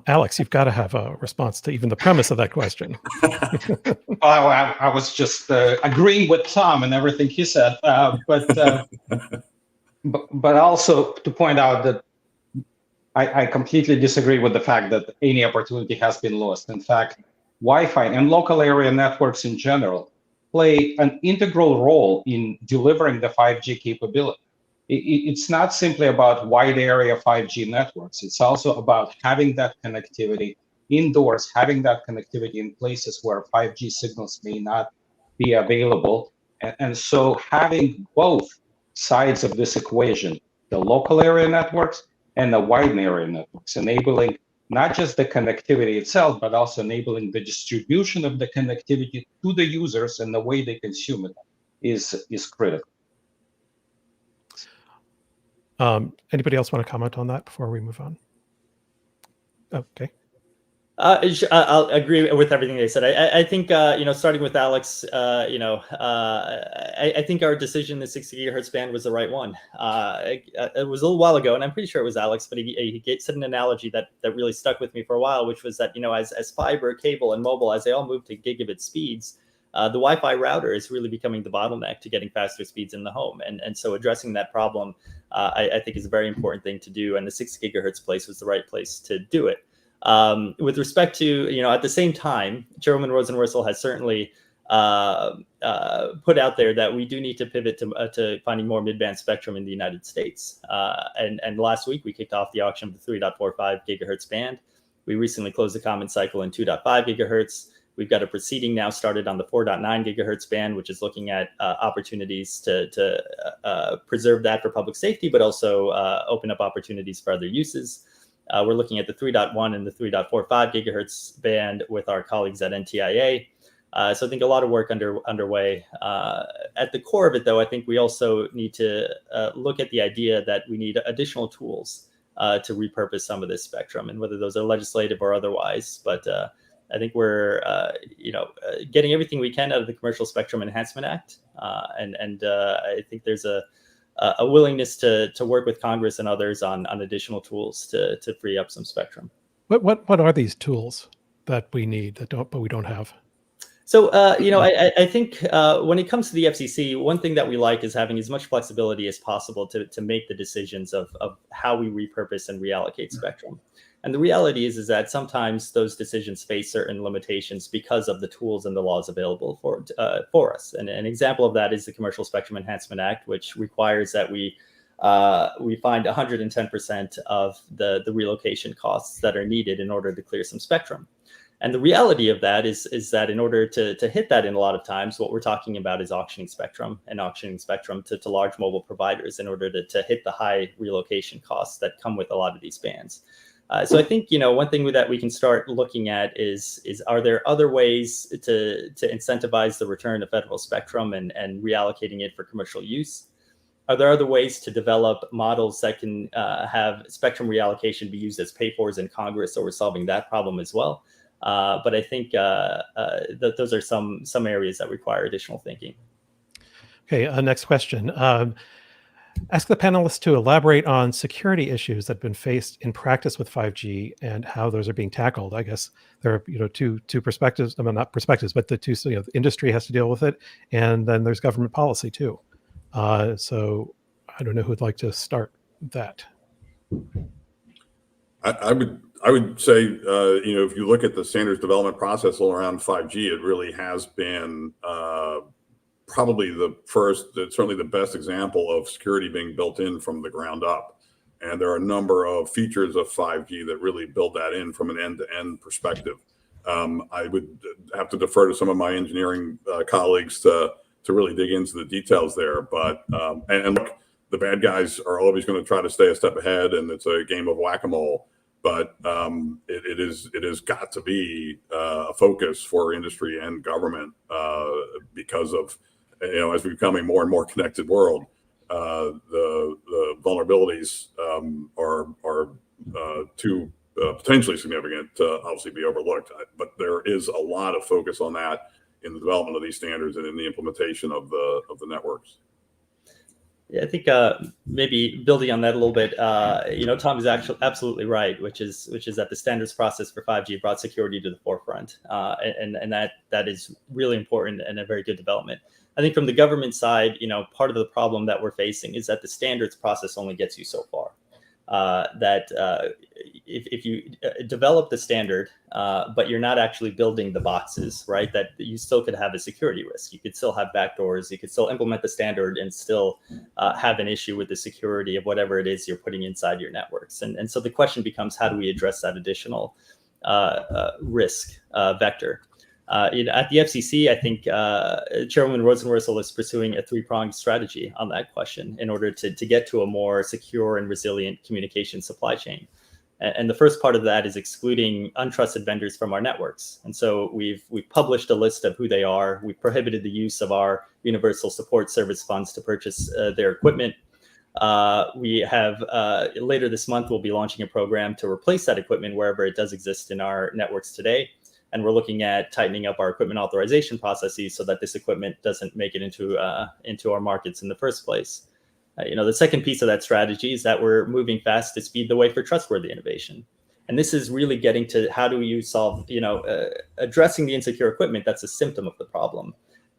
Alex, you've got to have a response to even the premise of that question.
I was just agreeing with Tom and everything he said, but also to point out that I completely disagree with the fact that any opportunity has been lost. In fact, Wi-Fi and local area networks in general play an integral role in delivering the 5G capability. It's not simply about wide area 5G networks. It's also about having that connectivity indoors, having that connectivity in places where 5G signals may not be available. And so having both sides of this equation, the local area networks and the wide area networks, enabling not just the connectivity itself, but also enabling the distribution of the connectivity to the users and the way they consume it is critical.
Anybody else want to comment on that before we move on? Okay.
I'll agree with everything they said. I think, starting with Alex, I think our decision, the 60 gigahertz band, was the right one. It was a little while ago, and I'm pretty sure it was Alex, but he said an analogy that really stuck with me for a while, which was that, as fiber, cable, and mobile, as they all move to gigabit speeds, the Wi-Fi router is really becoming the bottleneck to getting faster speeds in the home. And so addressing that problem, I think, is a very important thing to do. And the 6 gigahertz place was the right place to do it. With respect to, at the same time, Chairwoman Rosenworcel has certainly put out there that we do need to pivot to finding more mid-band spectrum in the United States. And last week, we kicked off the auction of the 3.45 gigahertz band. We recently closed the comment cycle in 2.5 gigahertz. We've got a proceeding now started on the 4.9 gigahertz band, which is looking at opportunities to preserve that for public safety, but also open up opportunities for other uses. We're looking at the 3.1 and the 3.45 gigahertz band with our colleagues at NTIA. So I think a lot of work underway. At the core of it, though, I think we also need to look at the idea that we need additional tools to repurpose some of this spectrum, and whether those are legislative or otherwise. But I think we're, getting everything we can out of the Commercial Spectrum Enhancement Act, and I think there's a willingness to work with Congress and others on additional tools to free up some spectrum.
What are these tools that we need but we don't have?
So, I think when it comes to the FCC, one thing that we like is having as much flexibility as possible to make the decisions of how we repurpose and reallocate spectrum. And the reality is that sometimes those decisions face certain limitations because of the tools and the laws available for us. And an example of that is the Commercial Spectrum Enhancement Act, which requires that we find 110% of the relocation costs that are needed in order to clear some spectrum. And the reality of that is that in order to hit that, in a lot of times, what we're talking about is auctioning spectrum to large mobile providers in order to hit the high relocation costs that come with a lot of these bands. So I think, one thing that we can start looking at is are there other ways to incentivize the return of federal spectrum and reallocating it for commercial use? Are there other ways to develop models that can have spectrum reallocation be used as pay-fors in Congress, so we're solving that problem as well? But I think those are some areas that require additional thinking.
Okay, next question. ask the panelists to elaborate on security issues that have been faced in practice with 5G and how those are being tackled. I guess there are, two perspectives. I mean, not perspectives, but the two. So, the industry has to deal with it, and then there's government policy too. So I don't know who'd like to start that.
I would say, if you look at the standards development process all around 5G, it really has been probably the first, certainly the best example of security being built in from the ground up. And there are a number of features of 5G that really build that in from an end-to-end perspective. I would have to defer to some of my engineering colleagues to really dig into the details there. But and look, the bad guys are always going to try to stay a step ahead, and it's a game of whack-a-mole. But it is got to be a focus for industry and government because of, as we become a more and more connected world, the vulnerabilities are too potentially significant to obviously be overlooked. But there is a lot of focus on that in the development of these standards and in the implementation of the networks.
Yeah, I think maybe building on that a little bit, Tom is actually absolutely right, which is that the standards process for 5G brought security to the forefront, and that is really important and a very good development. I think from the government side, part of the problem that we're facing is that the standards process only gets you so far. If you develop the standard, but you're not actually building the boxes, right, that you still could have a security risk. You could still have backdoors. You could still implement the standard and still have an issue with the security of whatever it is you're putting inside your networks. And so the question becomes, how do we address that additional risk vector? At the FCC, I think Chairwoman Rosenworcel is pursuing a three-pronged strategy on that question in order to get to a more secure and resilient communication supply chain. And the first part of that is excluding untrusted vendors from our networks. And so we've published a list of who they are. We've prohibited the use of our Universal Support Service funds to purchase their equipment. We have later this month, we'll be launching a program to replace that equipment wherever it does exist in our networks today. And we're looking at tightening up our equipment authorization processes so that this equipment doesn't make it into our markets in the first place. The second piece of that strategy is that we're moving fast to speed the way for trustworthy innovation. And this is really getting to how do you solve, addressing the insecure equipment. That's a symptom of the problem.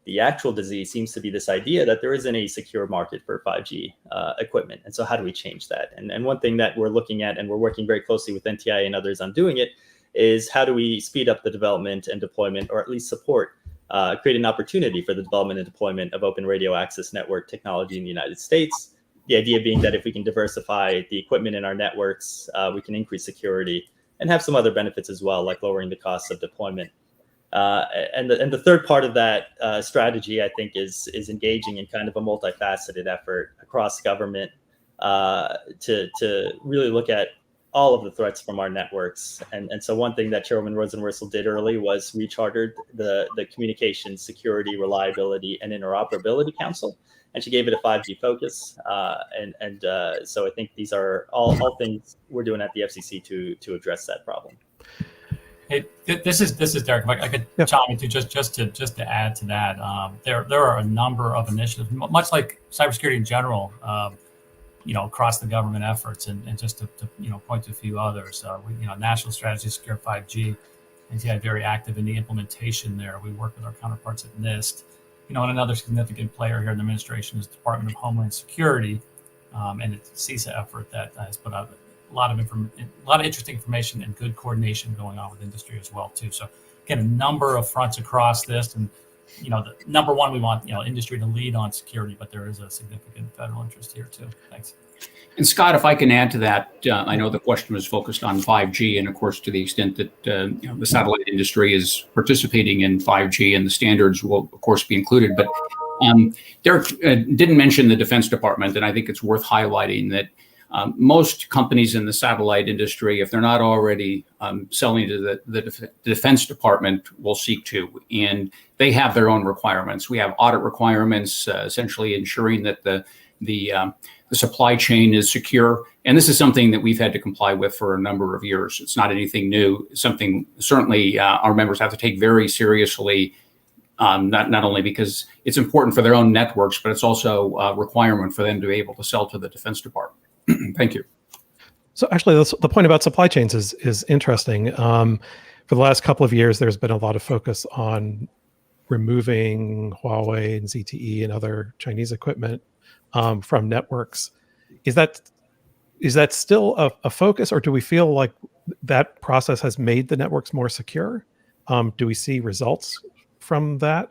The actual disease seems to be this idea that there isn't a secure market for 5G equipment. And so how do we change that? And one thing that we're looking at, and we're working very closely with NTIA and others on doing it, is how do we speed up the development and deployment, or at least support, create an opportunity for the development and deployment of open radio access network technology in the United States. The idea being that if we can diversify the equipment in our networks, we can increase security and have some other benefits as well, like lowering the costs of deployment. And the third part of that strategy, I think, is engaging in kind of a multifaceted effort across government to really look at all of the threats from our networks. And so one thing that Chairwoman Rosenworcel did early was rechartered the Communication Security, Reliability, and Interoperability Council, and she gave it a 5G focus. So I think these are all things we're doing at the FCC to address that problem.
Hey, this is Derek. If I could chime into just to add to that, there are a number of initiatives, much like cybersecurity in general, across the government efforts, and just to point to a few others. National Strategy to Secure 5G, NTI very active in the implementation there. We work with our counterparts at NIST. And another significant player here in the administration is the Department of Homeland Security, and its CISA effort that has put out a lot of interesting information and good coordination going on with industry as well too. So again, a number of fronts across this, and the number one, we want industry to lead on security, but there is a significant federal interest here too. Thanks.
And Scott, if I can add to that, I know the question was focused on 5G, and of course, to the extent that the satellite industry is participating in 5G, and the standards will of course be included. But Derek didn't mention the Defense Department, and I think it's worth highlighting that most companies in the satellite industry, if they're not already selling to the Defense Department, will seek to, and they have their own requirements. We have audit requirements, essentially ensuring that the supply chain is secure. And this is something that we've had to comply with for a number of years. It's not anything new. It's something certainly our members have to take very seriously not only because it's important for their own networks, but it's also a requirement for them to be able to sell to the Defense Department. Thank you.
So actually, the point about supply chains is interesting. For the last couple of years, there's been a lot of focus on removing Huawei and ZTE and other Chinese equipment from networks. Is that still a focus, or do we feel like that process has made the networks more secure? Do we see results from that?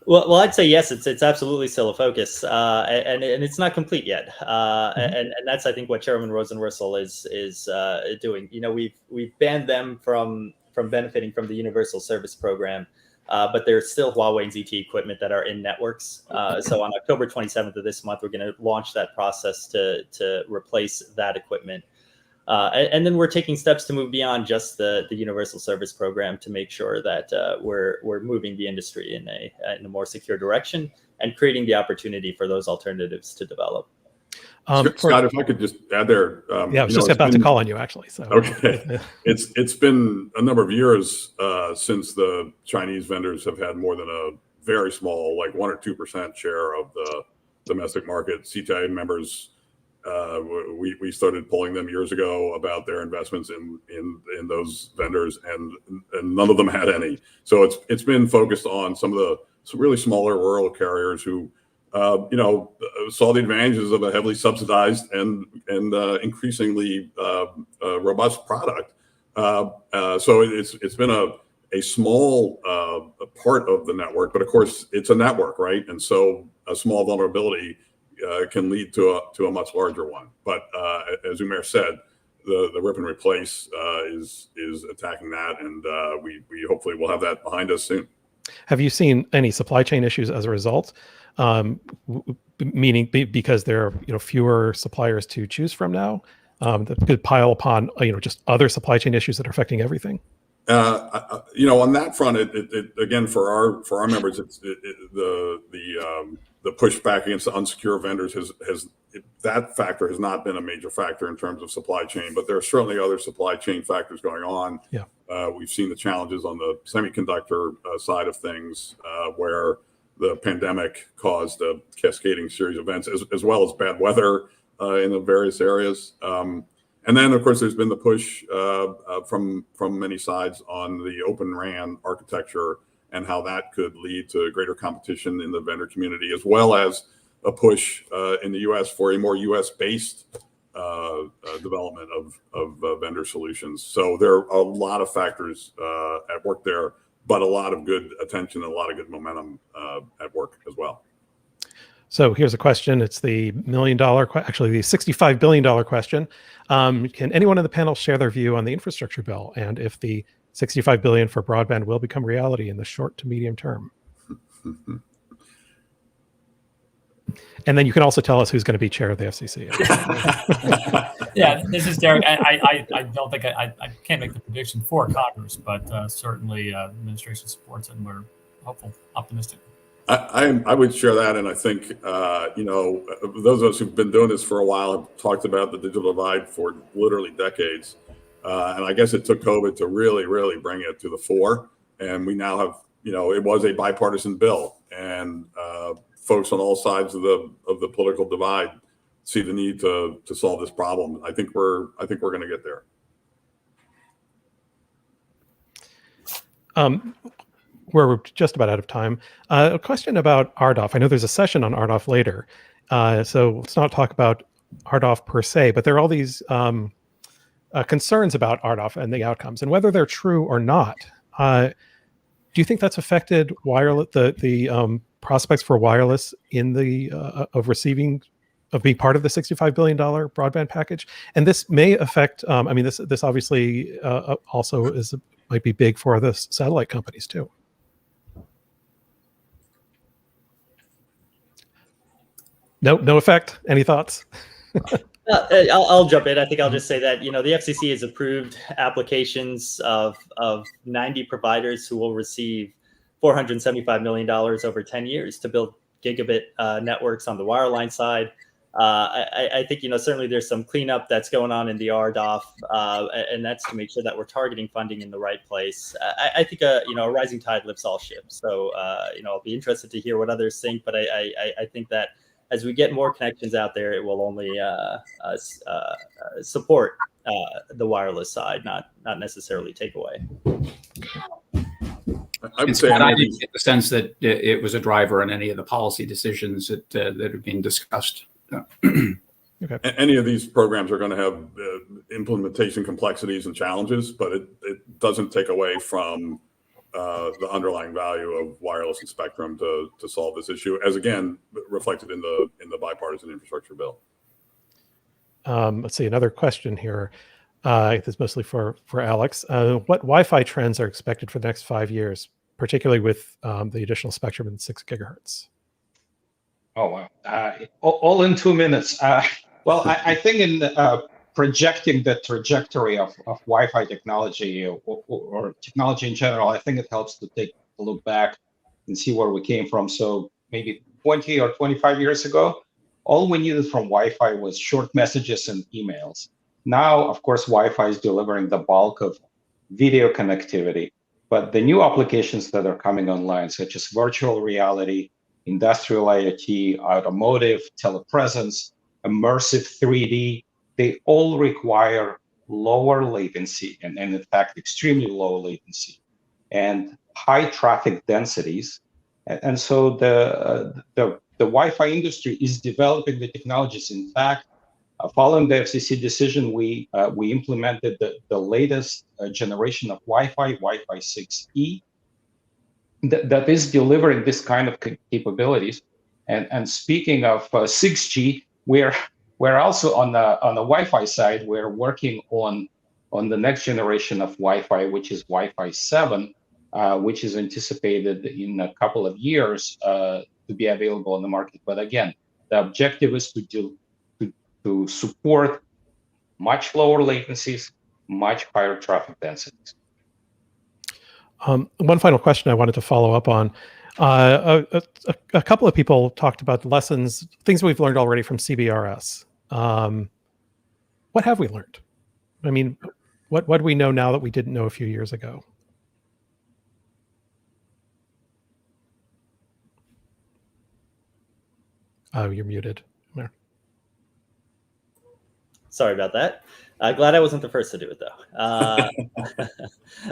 Well, I'd say yes. It's absolutely still a focus, and it's not complete yet. And that's, I think, what Chairman Rosenworcel is doing. You know, we've banned them from benefiting from the Universal Service Program, but there's still Huawei and ZTE equipment that are in networks. So on October 27th of this month, we're going to launch that process to replace that equipment. And then we're taking steps to move beyond just the Universal Service Program to make sure that we're moving the industry in a more secure direction and creating the opportunity for those alternatives to develop.
Scott, if I could just add there.
Yeah, I was just about to call on you, actually. So
okay, it's been a number of years since the Chinese vendors have had more than a very small, like 1 or 2% share of the domestic market. CTI members. We started pulling them years ago about their investments in those vendors, and none of them had any. So it's been focused on some really smaller rural carriers who saw the advantages of a heavily subsidized and increasingly robust product. So it's been a small part of the network, but of course it's a network, right? And so a small vulnerability can lead to a much larger one. But as Umair said, the rip and replace is attacking that, and we hopefully will have that behind us soon.
Have you seen any supply chain issues as a result? Meaning because there are fewer suppliers to choose from now that could pile upon just other supply chain issues that are affecting everything.
On that front, it again for our members, the pushback against the unsecure vendors that factor has not been a major factor in terms of supply chain, but there are certainly other supply chain factors going on.
Yeah.
We've seen the challenges on the semiconductor side of things, where the pandemic caused a cascading series of events, as well as bad weather in the various areas. And then, of course, there's been the push from many sides on the Open RAN architecture and how that could lead to greater competition in the vendor community, as well as a push in the U.S. for a more U.S.-based development of vendor solutions. So there are a lot of factors at work there, but a lot of good attention and a lot of good momentum at work as well.
So here's a question. It's the $1 million, actually the $65 billion question. Can anyone in the panel share their view on the infrastructure bill and if the $65 billion for broadband will become reality in the short to medium term? And then you can also tell us who's going to be chair of the FCC.
Yeah, this is Derek. I don't think I can't make the prediction for Congress, but certainly administration supports it, and we're hopeful, optimistic.
I would share that, and I think those of us who've been doing this for a while have talked about the digital divide for literally decades, and I guess it took COVID to really, really bring it to the fore. And we now have, it was a bipartisan bill, and folks on all sides of the political divide see the need to solve this problem. I think we're going to get there.
We're just about out of time. A question about RDOF. I know there's a session on RDOF later, so let's not talk about RDOF per se, but there are all these concerns about RDOF and the outcomes, and whether they're true or not. Do you think that's affected wireless, the prospects for wireless in the of being part of the $65 billion broadband package? And this may affect. This obviously also might be big for the satellite companies too. No effect. Any thoughts?
I'll jump in. I think I'll just say that, the FCC has approved applications of 90 providers who will receive $475 million over 10 years to build gigabit networks on the wireline side. I think, certainly there's some cleanup that's going on in the RDOF, and that's to make sure that we're targeting funding in the right place. I think, a rising tide lifts all ships. So, I'll be interested to hear what others think, but I think that as we get more connections out there, it will only support the wireless side, not necessarily take away.
I would say
I didn't get the sense that it was a driver in any of the policy decisions that are being discussed.
Okay. Any of these programs are going to have implementation complexities and challenges, but it doesn't take away from the underlying value of wireless and spectrum to solve this issue, as again reflected in the bipartisan infrastructure bill.
Let's see, another question here. This is mostly for Alex. What Wi-Fi trends are expected for the next 5 years, particularly with the additional spectrum in 6 gigahertz?
Oh, wow. All in 2 minutes. Well, I think in projecting the trajectory of Wi-Fi technology or technology in general, I think it helps to take a look back and see where we came from. So maybe 20 or 25 years ago, all we needed from Wi-Fi was short messages and emails. Now, of course, Wi-Fi is delivering the bulk of video connectivity, but the new applications that are coming online, such as virtual reality, industrial IoT, automotive, telepresence, immersive 3D, they all require lower latency and in fact, extremely low latency and high traffic densities. And so the Wi-Fi industry is developing the technologies. In fact, following the FCC decision, we implemented the latest generation of Wi-Fi, Wi-Fi 6E, that is delivering this kind of capabilities. And speaking of 6G, we're also on the Wi-Fi side. We're working on the next generation of Wi-Fi, which is Wi-Fi 7, which is anticipated in a couple of years to be available on the market. But again, the objective is to support much lower latencies, much higher traffic densities.
One final question I wanted to follow up on. A couple of people talked about lessons, things we've learned already from CBRS. What have we learned? I mean, what do we know now that we didn't know a few years ago? Oh, you're muted. There.
Sorry about that. Glad I wasn't the first to do it, though.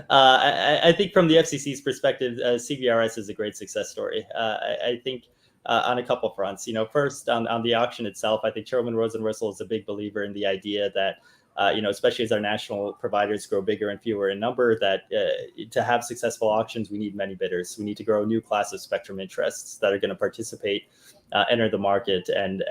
I think from the FCC's perspective, CBRS is a great success story. I think on a couple fronts. First, on the auction itself, I think Chairwoman Rosenworcel is a big believer in the idea that, especially as our national providers grow bigger and fewer in number, that to have successful auctions, we need many bidders. We need to grow a new class of spectrum interests that are going to participate, enter the market, and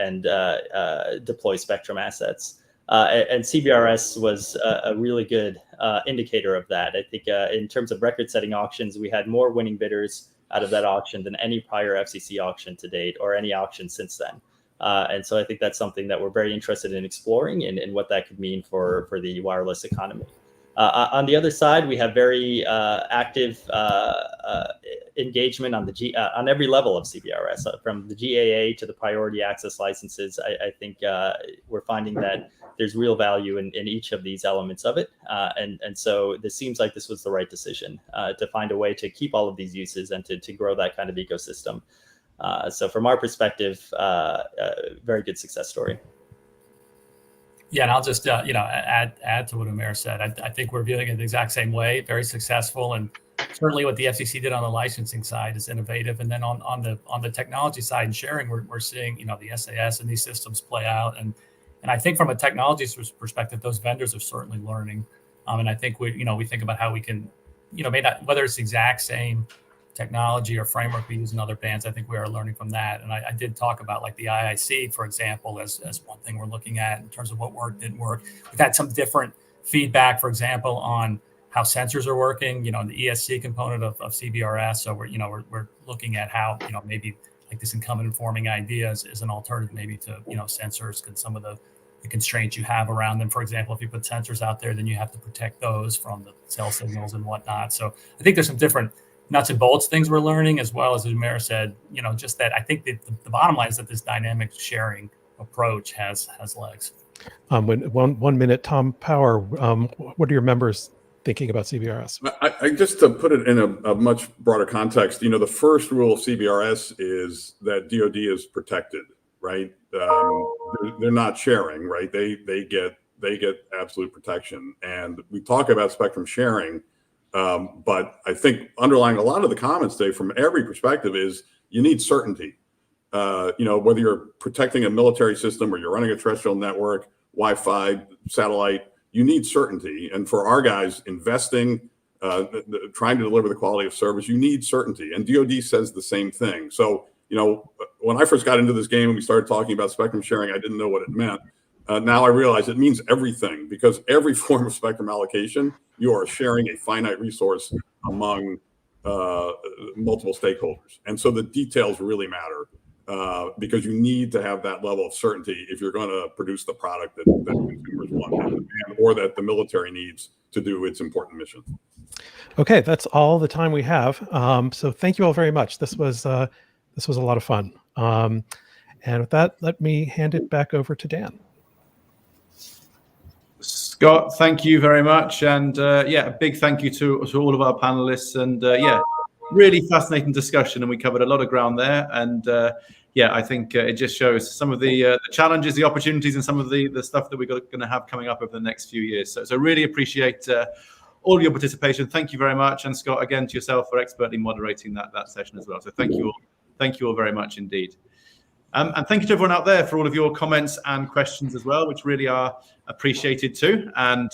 deploy spectrum assets. And CBRS was a really good indicator of that. I think in terms of record-setting auctions, we had more winning bidders out of that auction than any prior FCC auction to date or any auction since then. And so I think that's something that we're very interested in exploring and what that could mean for the wireless economy. On the other side, we have very active engagement on every level of CBRS, from the GAA to the priority access licenses. I think we're finding that there's real value in each of these elements of it. And so this seems like this was the right decision to find a way to keep all of these uses and to grow that kind of ecosystem. So from our perspective, very good success story.
Yeah, and I'll just add to what Umair said. I think we're viewing it the exact same way. Very successful, and certainly what the FCC did on the licensing side is innovative. And then on the technology side and sharing, we're seeing the SAS and these systems play out. And I think from a technology perspective, those vendors are certainly learning. And I think we think about how we can whether it's the exact same technology or framework we use in other bands. I think we are learning from that. And I did talk about like the IIC, for example, as one thing we're looking at in terms of what worked, didn't work. We've had some different feedback, for example, on how sensors are working, the ESC component of CBRS. So we're looking at how, maybe like this incumbent informing idea is an alternative maybe to, sensors and some of the constraints you have around them. For example, if you put sensors out there, then you have to protect those from the cell signals and whatnot. So I think there's some different nuts and bolts things we're learning, as well as Umair said, just that I think that the bottom line is that this dynamic sharing approach has legs.
One minute, Tom Power. What are your members thinking about CBRS?
I just to put it in a much broader context, the first rule of CBRS is that DoD is protected, right? They're not sharing, right? They get absolute protection, and we talk about spectrum sharing, but I think underlying a lot of the comments today from every perspective is you need certainty. Whether you're protecting a military system or you're running a terrestrial network, Wi-Fi, satellite, you need certainty. And for our guys investing, trying to deliver the quality of service, you need certainty. And DoD says the same thing. So, when I first got into this game and we started talking about spectrum sharing, I didn't know what it meant. Now I realize it means everything, because every form of spectrum allocation, you are sharing a finite resource among multiple stakeholders. And so the details really matter. Because you need to have that level of certainty if you're going to produce the product that consumers want or that the military needs to do its important mission.
Okay, that's all the time we have. So thank you all very much. This was a lot of fun. And with that, let me hand it back over to Dan.
Scott, thank you very much. And a big thank you to all of our panelists. And really fascinating discussion. And we covered a lot of ground there. And I think it just shows some of the challenges, the opportunities, and some of the stuff that we're going to have coming up over the next few years. So really appreciate all of your participation. Thank you very much. And Scott, again, to yourself for expertly moderating that session as well. So thank you all. Thank you all very much indeed. And thank you to everyone out there for all of your comments and questions as well, which really are appreciated too. And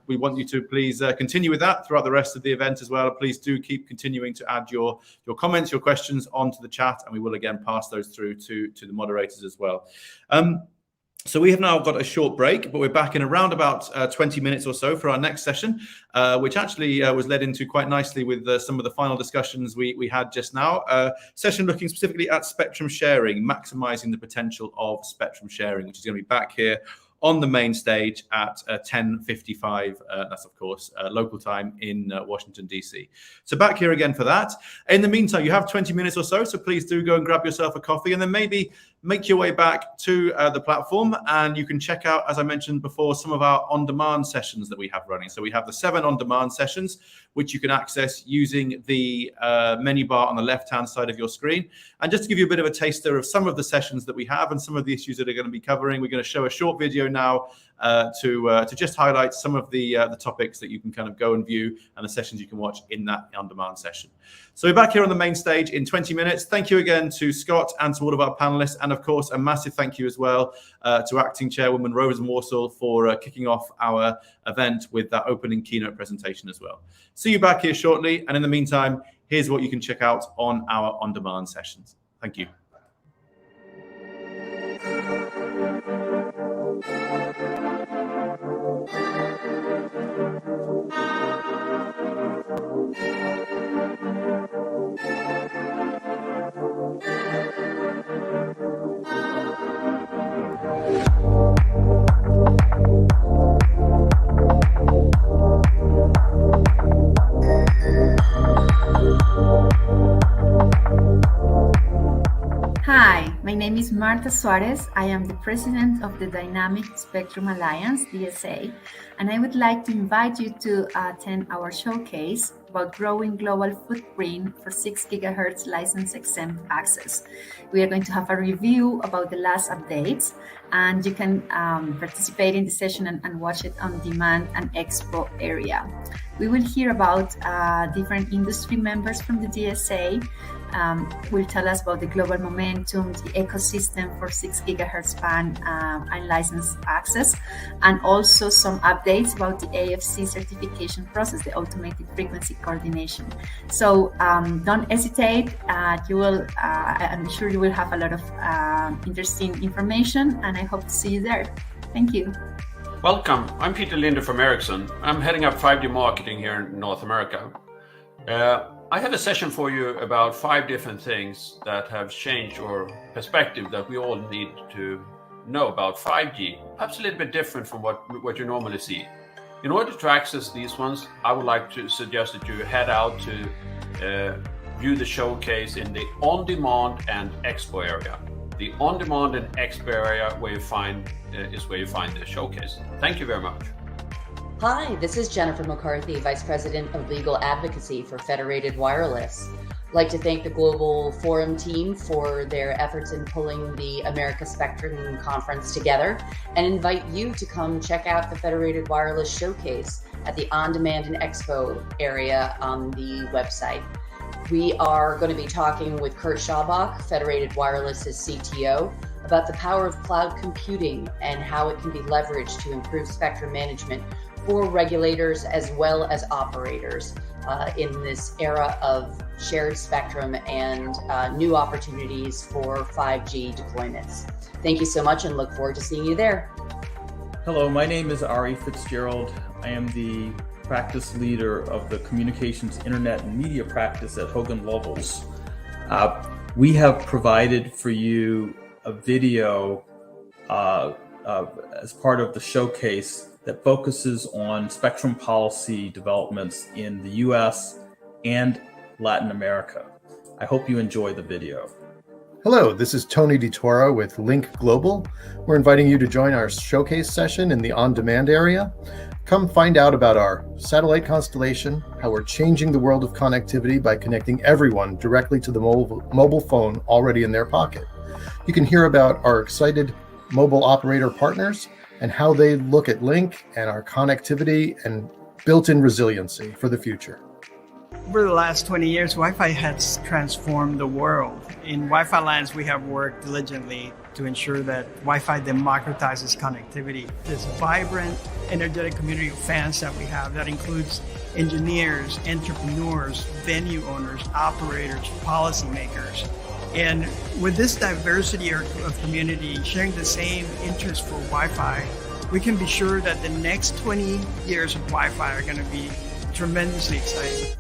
we want you to please continue with that throughout the rest of the event as well. Please do keep continuing to add your comments, your questions onto the chat, and we will again pass those through to the moderators as well. So we have now got a short break, but we're back in around about 20 minutes or so for our next session, which actually was led into quite nicely with some of the final discussions we had just now. Session looking specifically at spectrum sharing, maximizing the potential of spectrum sharing, which is going to be back here on the main stage at 10:55. That's, of course, local time in Washington, D.C. So back here again for that. In the meantime, you have 20 minutes or so please do go and grab yourself a coffee and then maybe make your way back to the platform, and you can check out, as I mentioned before, some of our on-demand sessions that we have running. So we have the 7 on-demand sessions, which you can access using the menu bar on the left-hand side of your screen. And just to give you a bit of a taster of some of the sessions that we have and some of the issues that are going to be covering, we're going to show a short video now to just highlight some of the topics that you can kind of go and view and the sessions you can watch in that on-demand session. So we're back here on the main stage in 20 minutes. Thank you again to Scott and to all of our panelists. And of course, a massive thank you as well to Acting Chairwoman Rosenworcel for kicking off our event with that opening keynote presentation as well. See you back here shortly. And in the meantime, here's what you can check out on our on-demand sessions. Thank you.
Hi, my name is Marta Suarez. I am the president of the Dynamic Spectrum Alliance, DSA, and I would like to invite you to attend our showcase about growing global footprint for 6 GHz license-exempt access. We are going to have a review about the last updates, and you can participate in the session and watch it on demand and expo area. We will hear about different industry members from the DSA. Will tell us about the global momentum, the ecosystem for 6 GHz band and license access, and also some updates about the AFC certification process, the automated frequency coordination. So don't hesitate. I'm sure you will have a lot of interesting information, and I hope to see you there. Thank you.
Welcome. I'm Peter Linder from Ericsson. I'm heading up 5G marketing here in North America. I have a session for you about 5 different things that have changed or perspective that we all need to know about 5G, perhaps a little bit different from what you normally see. In order to access these ones, I would like to suggest that you head out to view the showcase in the on-demand and expo area. The on-demand and expo area where you find the showcase. Thank you very much.
Hi, this is Jennifer McCarthy, Vice President of Legal Advocacy for Federated Wireless. I'd like to thank the Global Forum team for their efforts in pulling the America Spectrum Conference together, and invite you to come check out the Federated Wireless Showcase at the On-Demand and Expo area on the website. We are going to be talking with Kurt Schabach, Federated Wireless's CTO, about the power of cloud computing and how it can be leveraged to improve spectrum management for regulators as well as operators in this era of shared spectrum and new opportunities for 5G deployments. Thank you so much and look forward to seeing you there.
Hello, my name is Ari Fitzgerald. I am the practice leader of the Communications, Internet, and Media practice at Hogan Lovells. We have provided for you a video as part of the showcase that focuses on spectrum policy developments in the US and Latin America. I hope you enjoy the video.
Hello, this is Tony DiToro with Link Global. We're inviting you to join our showcase session in the on-demand area. Come find out about our satellite constellation, how we're changing the world of connectivity by connecting everyone directly to the mobile phone already in their pocket. You can hear about our excited mobile operator partners and how they look at Link and our connectivity and built-in resiliency for the future.
Over the last 20 years, Wi-Fi has transformed the world. In Wi-Fi Lands, we have worked diligently to ensure that Wi-Fi democratizes connectivity. This vibrant, energetic community of fans that we have that includes engineers, entrepreneurs, venue owners, operators, policymakers. And with this diversity of community sharing the same interest for Wi-Fi, we can be sure that the next 20 years of Wi-Fi are going to be tremendously exciting.